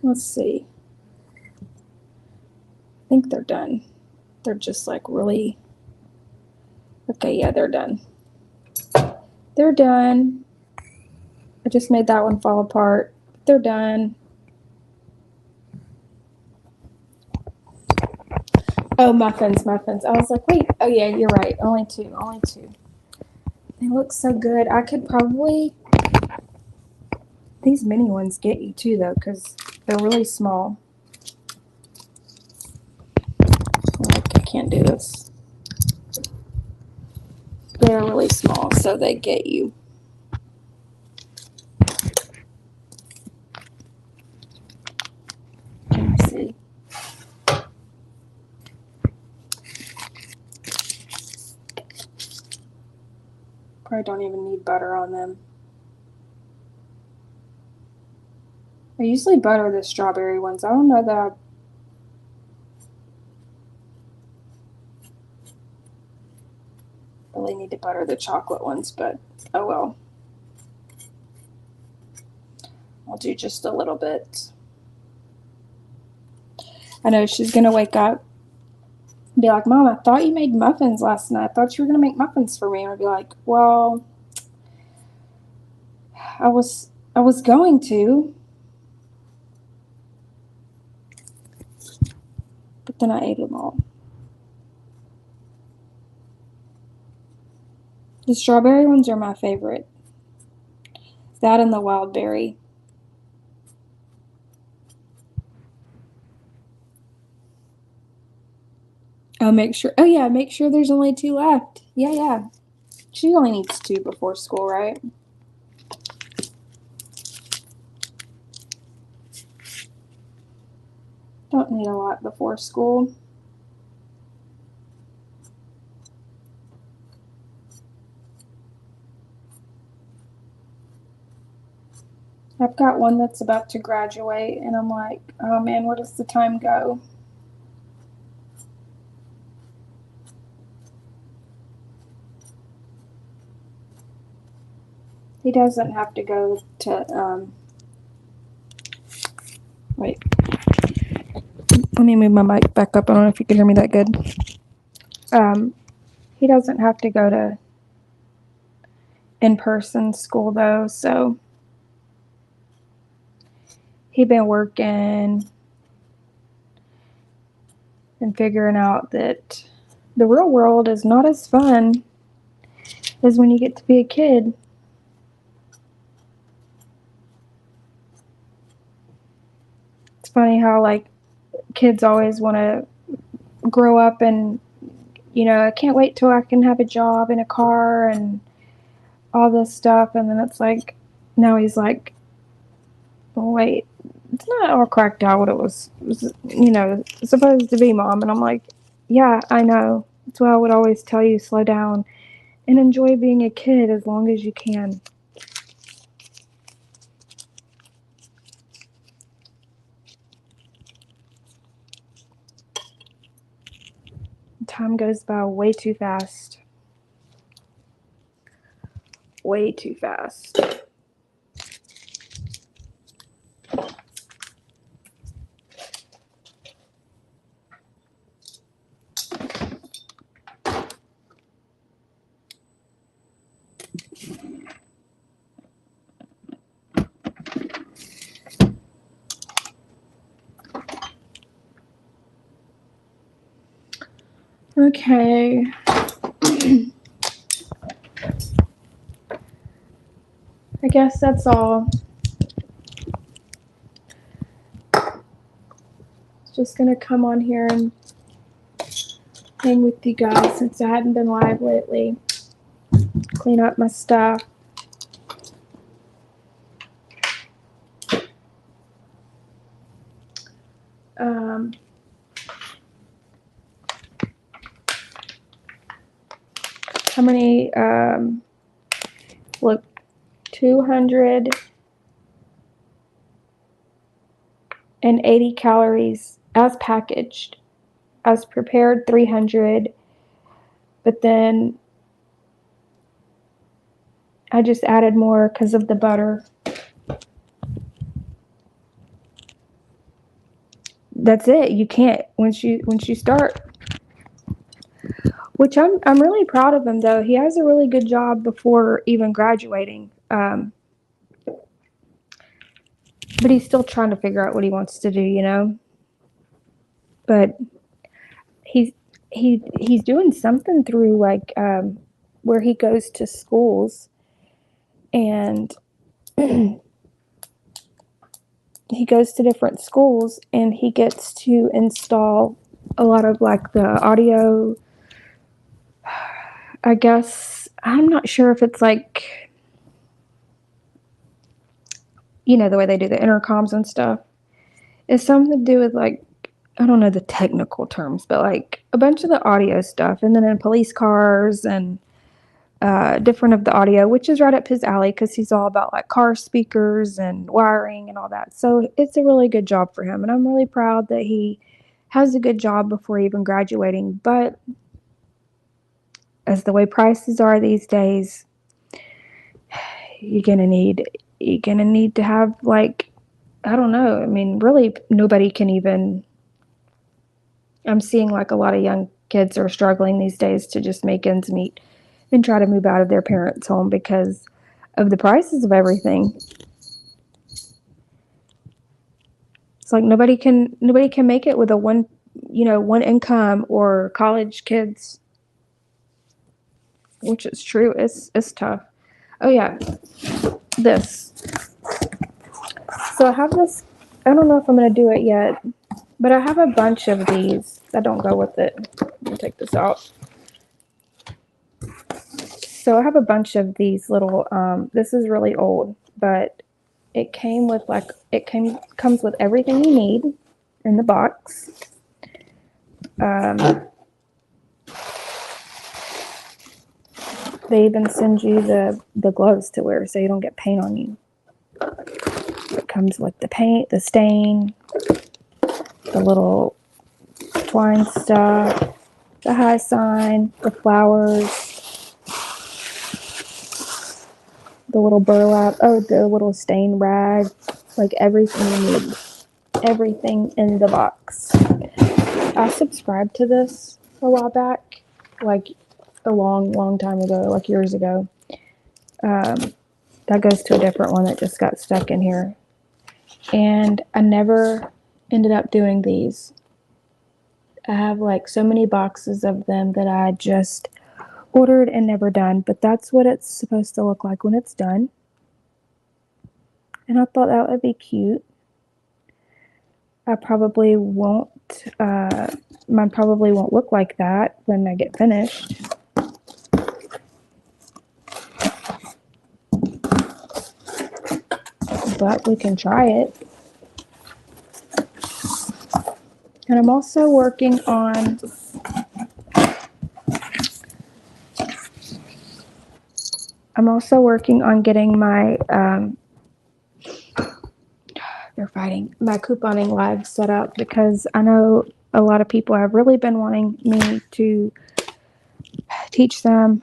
Let's see. I think they're done. They're just like really... Okay, yeah, they're done. They're done. I just made that one fall apart. They're done. Oh, muffins. I was like, wait. Oh, yeah, you're right. Only two. They look so good. I could probably... These mini ones get you too, though, because they're really small. I can't do this. They're really small, so they get you. Let me see. Probably don't even need butter on them. I usually butter the strawberry ones. I don't know that I really need to butter the chocolate ones, but oh well. I'll do just a little bit. I know she's gonna wake up and be like, Mom, I thought you made muffins last night. I thought you were gonna make muffins for me. And I'd be like, well, I was going to. But then I ate them all. The strawberry ones are my favorite. That and the wild berry. Oh, make sure there's only two left. Yeah. She only needs two before school, right? Don't need a lot before school. I've got one that's about to graduate, and I'm like, oh man, where does the time go? He doesn't have to go to, wait. Let me move my mic back up. I don't know if you can hear me that good. He doesn't have to go to in-person school, though, so he been working and figuring out that the real world is not as fun as when you get to be a kid. It's funny how, like, kids always want to grow up and, I can't wait till I can have a job and a car and all this stuff. And then it's like, now he's like, well, wait, it's not all cracked out what it was supposed to be, Mom. And I'm like, yeah, I know. That's why I would always tell you, slow down and enjoy being a kid as long as you can. Time goes by way too fast. Way too fast. Okay. I guess that's all. Just gonna come on here and hang with you guys since I hadn't been live lately. Clean up my stuff. How many? Look, 280 calories as packaged. As prepared, 300. But then I just added more because of the butter. That's it. You can't once you start. Which I'm really proud of him though. He has a really good job before even graduating. But he's still trying to figure out what he wants to do, you know. But he's doing something through like where he goes to schools and he goes to different schools and he gets to install a lot of like the audio. I guess I'm not sure if it's like, you know, the way they do the intercoms and stuff. It's something to do with like, I don't know the technical terms, but like a bunch of the audio stuff, and then in police cars and different of the audio, which is right up his alley because he's all about like car speakers and wiring and all that. So it's a really good job for him, and I'm really proud that he has a good job before even graduating. But as the way prices are these days, you're gonna need to have like, I don't know. I mean, really, nobody can even. I'm seeing like a lot of young kids are struggling these days to just make ends meet and try to move out of their parents' home because of the prices of everything. It's like nobody can make it with a one income or college kids, which is true. It's tough. Oh yeah, this. So I have this. I don't know if I'm gonna do it yet, but I have a bunch of these that don't go with it. Let me take this out. So I have a bunch of these little. This is really old, but it came with like comes with everything you need in the box. They even send you the gloves to wear so you don't get paint on you. It comes with the paint, the stain, the little twine stuff, the high sign, the flowers, the little burlap, the little stain rag, like everything you need. Everything in the box. I subscribed to this a while back, like a long time ago, like years ago. That goes to a different one that just got stuck in here. And I never ended up doing these. I have like so many boxes of them that I just ordered and never done, but that's what it's supposed to look like when it's done. And I thought that would be cute. I probably won't, mine probably won't look like that when I get finished. But we can try it. And I'm also working on getting my they're fighting my couponing live set up because I know a lot of people have really been wanting me to teach them.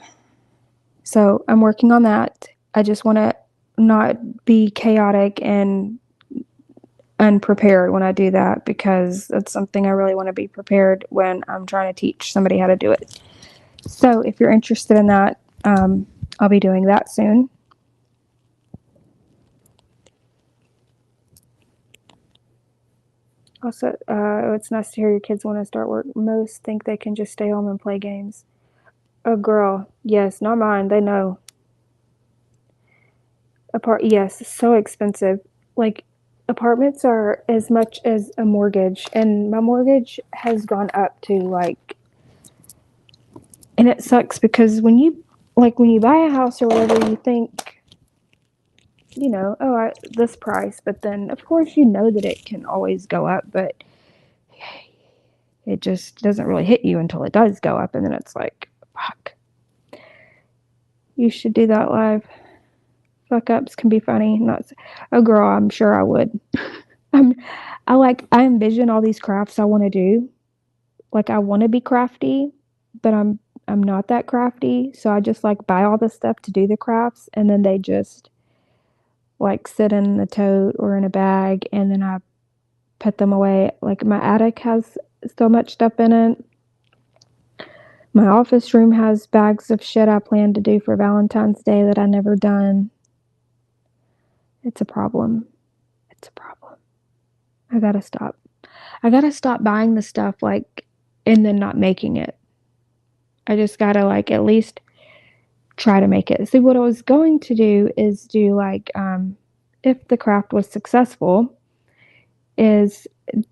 So I'm working on that. I just want to not be chaotic and unprepared when I do that because that's something I really want to be prepared when I'm trying to teach somebody how to do it. So if you're interested in that, I'll be doing that soon. Also, it's nice to hear your kids want to start work. Most think they can just stay home and play games. Oh, girl, yes, not mine. They know. Yes, so expensive. Like, apartments are as much as a mortgage, and my mortgage has gone up to like, and it sucks because when you buy a house or whatever, you think, this price, but then of course you know that it can always go up, but it just doesn't really hit you until it does go up, and then it's like, fuck. You should do that live. Fuck ups can be funny. Not, oh girl, I'm sure I would. I'm, I envision all these crafts I want to do. Like I want to be crafty, but I'm not that crafty, so I just like buy all the stuff to do the crafts, and then they just like sit in a tote or in a bag, and then I put them away. Like my attic has so much stuff in it. My office room has bags of shit I planned to do for Valentine's Day that I never done. It's a problem. It's a problem. I gotta stop. I gotta stop buying the stuff like and then not making it. I just gotta like at least try to make it. See, what I was going to do is do like if the craft was successful, is and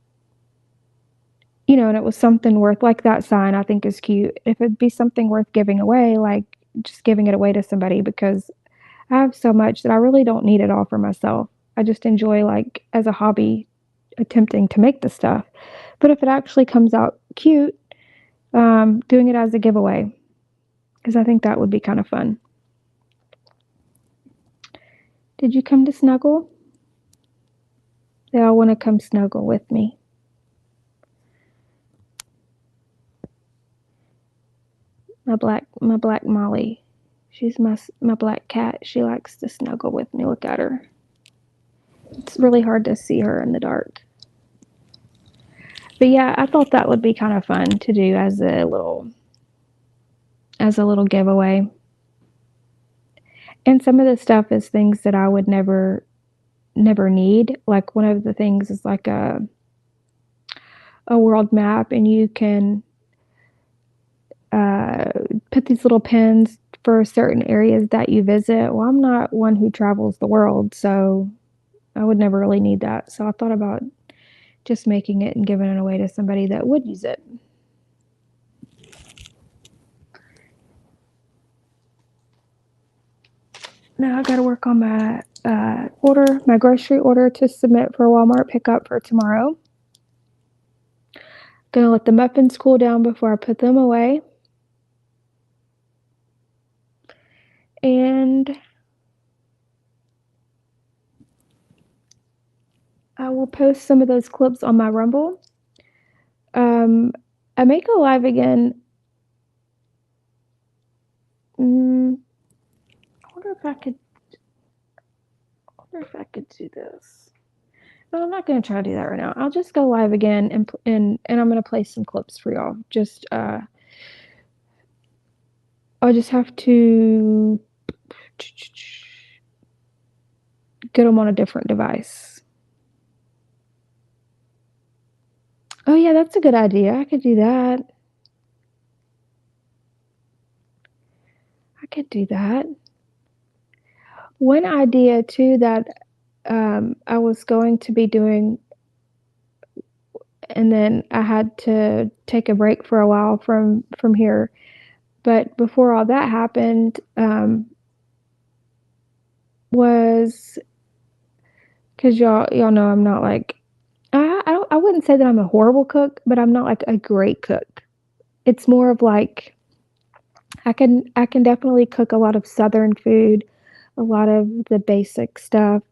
it was something worth like that sign I think is cute. If it'd be something worth giving away, like just giving it away to somebody because I have so much that I really don't need it all for myself. I just enjoy like as a hobby attempting to make the stuff. But if it actually comes out cute, doing it as a giveaway because I think that would be kind of fun. Did you come to snuggle? They all want to come snuggle with me. My black Molly. She's my black cat. She likes to snuggle with me. Look at her. It's really hard to see her in the dark. But yeah, I thought that would be kind of fun to do as a little giveaway. And some of the stuff is things that I would never need. Like one of the things is like a world map, and you can uh, put these little pins for certain areas that you visit. Well, I'm not one who travels the world, so I would never really need that. So I thought about just making it and giving it away to somebody that would use it. Now I got to work on my my grocery order to submit for Walmart pickup for tomorrow. Gonna let the muffins cool down before I put them away. And I will post some of those clips on my Rumble. Um, I may go live again. I wonder if I could. I wonder if I could do this. No, I'm not gonna try to do that right now. I'll just go live again and I'm gonna play some clips for y'all. I'll just have to get them on a different device. Oh yeah, that's a good idea. I could do that. I could do that. One idea too that I was going to be doing, and then I had to take a break for a while from here. But before all that happened, was because y'all know I'm not like I wouldn't say that I'm a horrible cook, but I'm not like a great cook. It's more of like I can definitely cook a lot of Southern food, a lot of the basic stuff.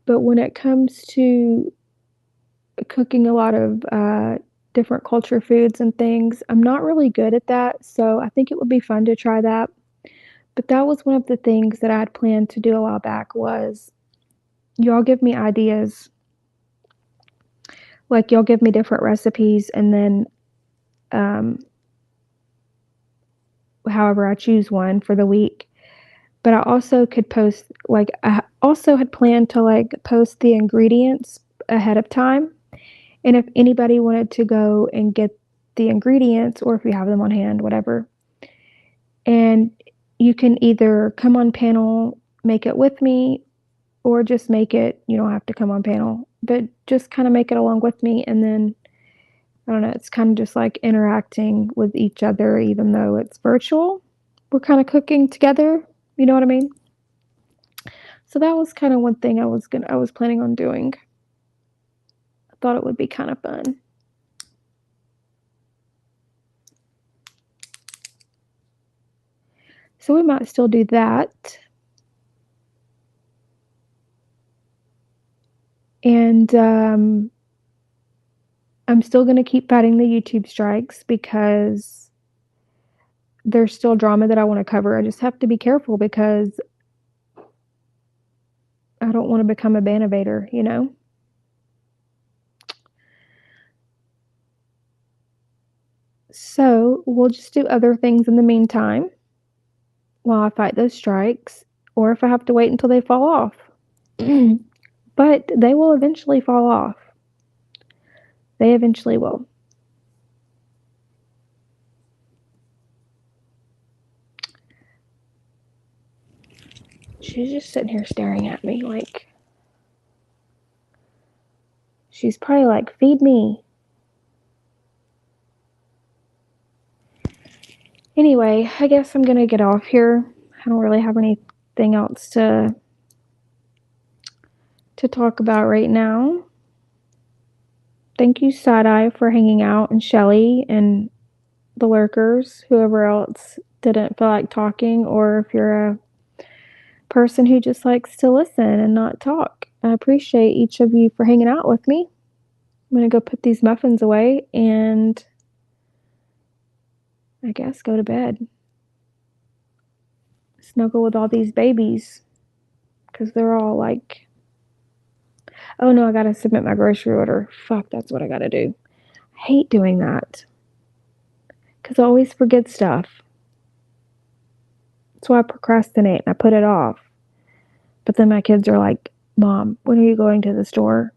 But when it comes to cooking a lot of different culture foods and things, I'm not really good at that. So I think it would be fun to try that. But that was one of the things that I had planned to do a while back was y'all give me ideas. Like y'all give me different recipes and then um, however I choose one for the week. But I also could post I also had planned to like post the ingredients ahead of time And if anybody wanted to go and get the ingredients, or if you have them on hand, whatever, and you can either come on panel, make it with me, or just make it. You don't have to come on panel, but just kind of make it along with me. And then, I don't know, it's kind of just like interacting with each other, even though it's virtual. We're kind of cooking together. You know what I mean? So that was kind of one thing I was planning on doing. I thought it would be kind of fun. So we might still do that. And I'm still going to keep fighting the YouTube strikes because there's still drama that I want to cover. I just have to be careful because I don't want to become a ban-evader, you know? So we'll just do other things in the meantime while I fight those strikes, or if I have to wait until they fall off. But they will eventually fall off. They eventually will. She's just sitting here staring at me like, she's probably like, feed me. Anyway, I guess I'm gonna get off here. I don't really have anything else to talk about right now. Thank you, Side-Eye, for hanging out, and Shelly, and the lurkers, whoever else didn't feel like talking, or if you're a person who just likes to listen and not talk. I appreciate each of you for hanging out with me. I'm gonna go put these muffins away and I guess go to bed. Snuggle with all these babies because they're all like, oh no, I gotta submit my grocery order. Fuck, that's what I gotta do. I hate doing that because I always forget stuff. That's why I procrastinate and I put it off. But then my kids are like, Mom, when are you going to the store?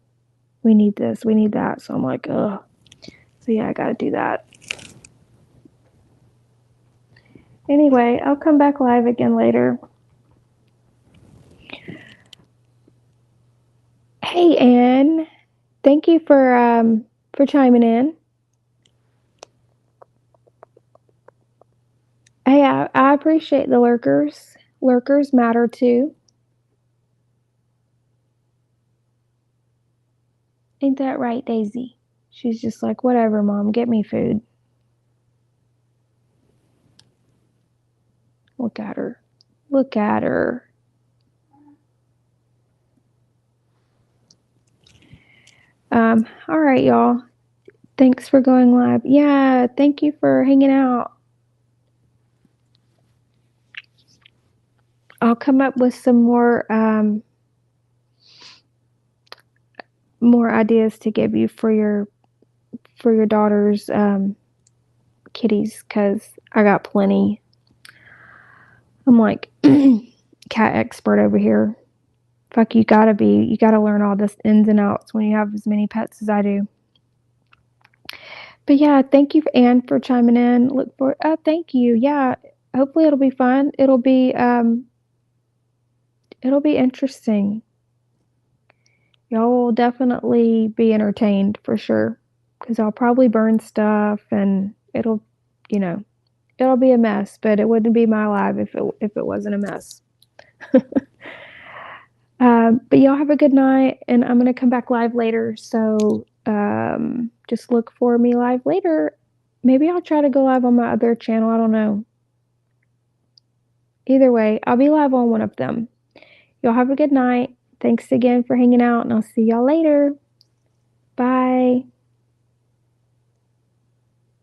We need this, we need that. So I'm like, ugh. So yeah, I gotta do that. Anyway, I'll come back live again later. Hey, Ann. Thank you for chiming in. Hey, I appreciate the lurkers. Lurkers matter too. Ain't that right, Daisy? She's just like, whatever, Mom, get me food. Look at her. Look at her. All right, y'all. Thanks for going live. Yeah, thank you for hanging out. I'll come up with some more ideas to give you for your daughter's kitties, because I got plenty. I'm like cat expert over here. Fuck, you gotta learn all this ins and outs when you have as many pets as I do. But yeah, thank you, Anne, for chiming in. Look for thank you. Yeah, hopefully it'll be fun. It'll be interesting. Y'all will definitely be entertained for sure, because I'll probably burn stuff and it'll be a mess, but it wouldn't be my live if it wasn't a mess. But y'all have a good night, and I'm gonna come back live later. So just look for me live later. Maybe I'll try to go live on my other channel. I don't know. Either way, I'll be live on one of them. Y'all have a good night. Thanks again for hanging out, and I'll see y'all later. Bye.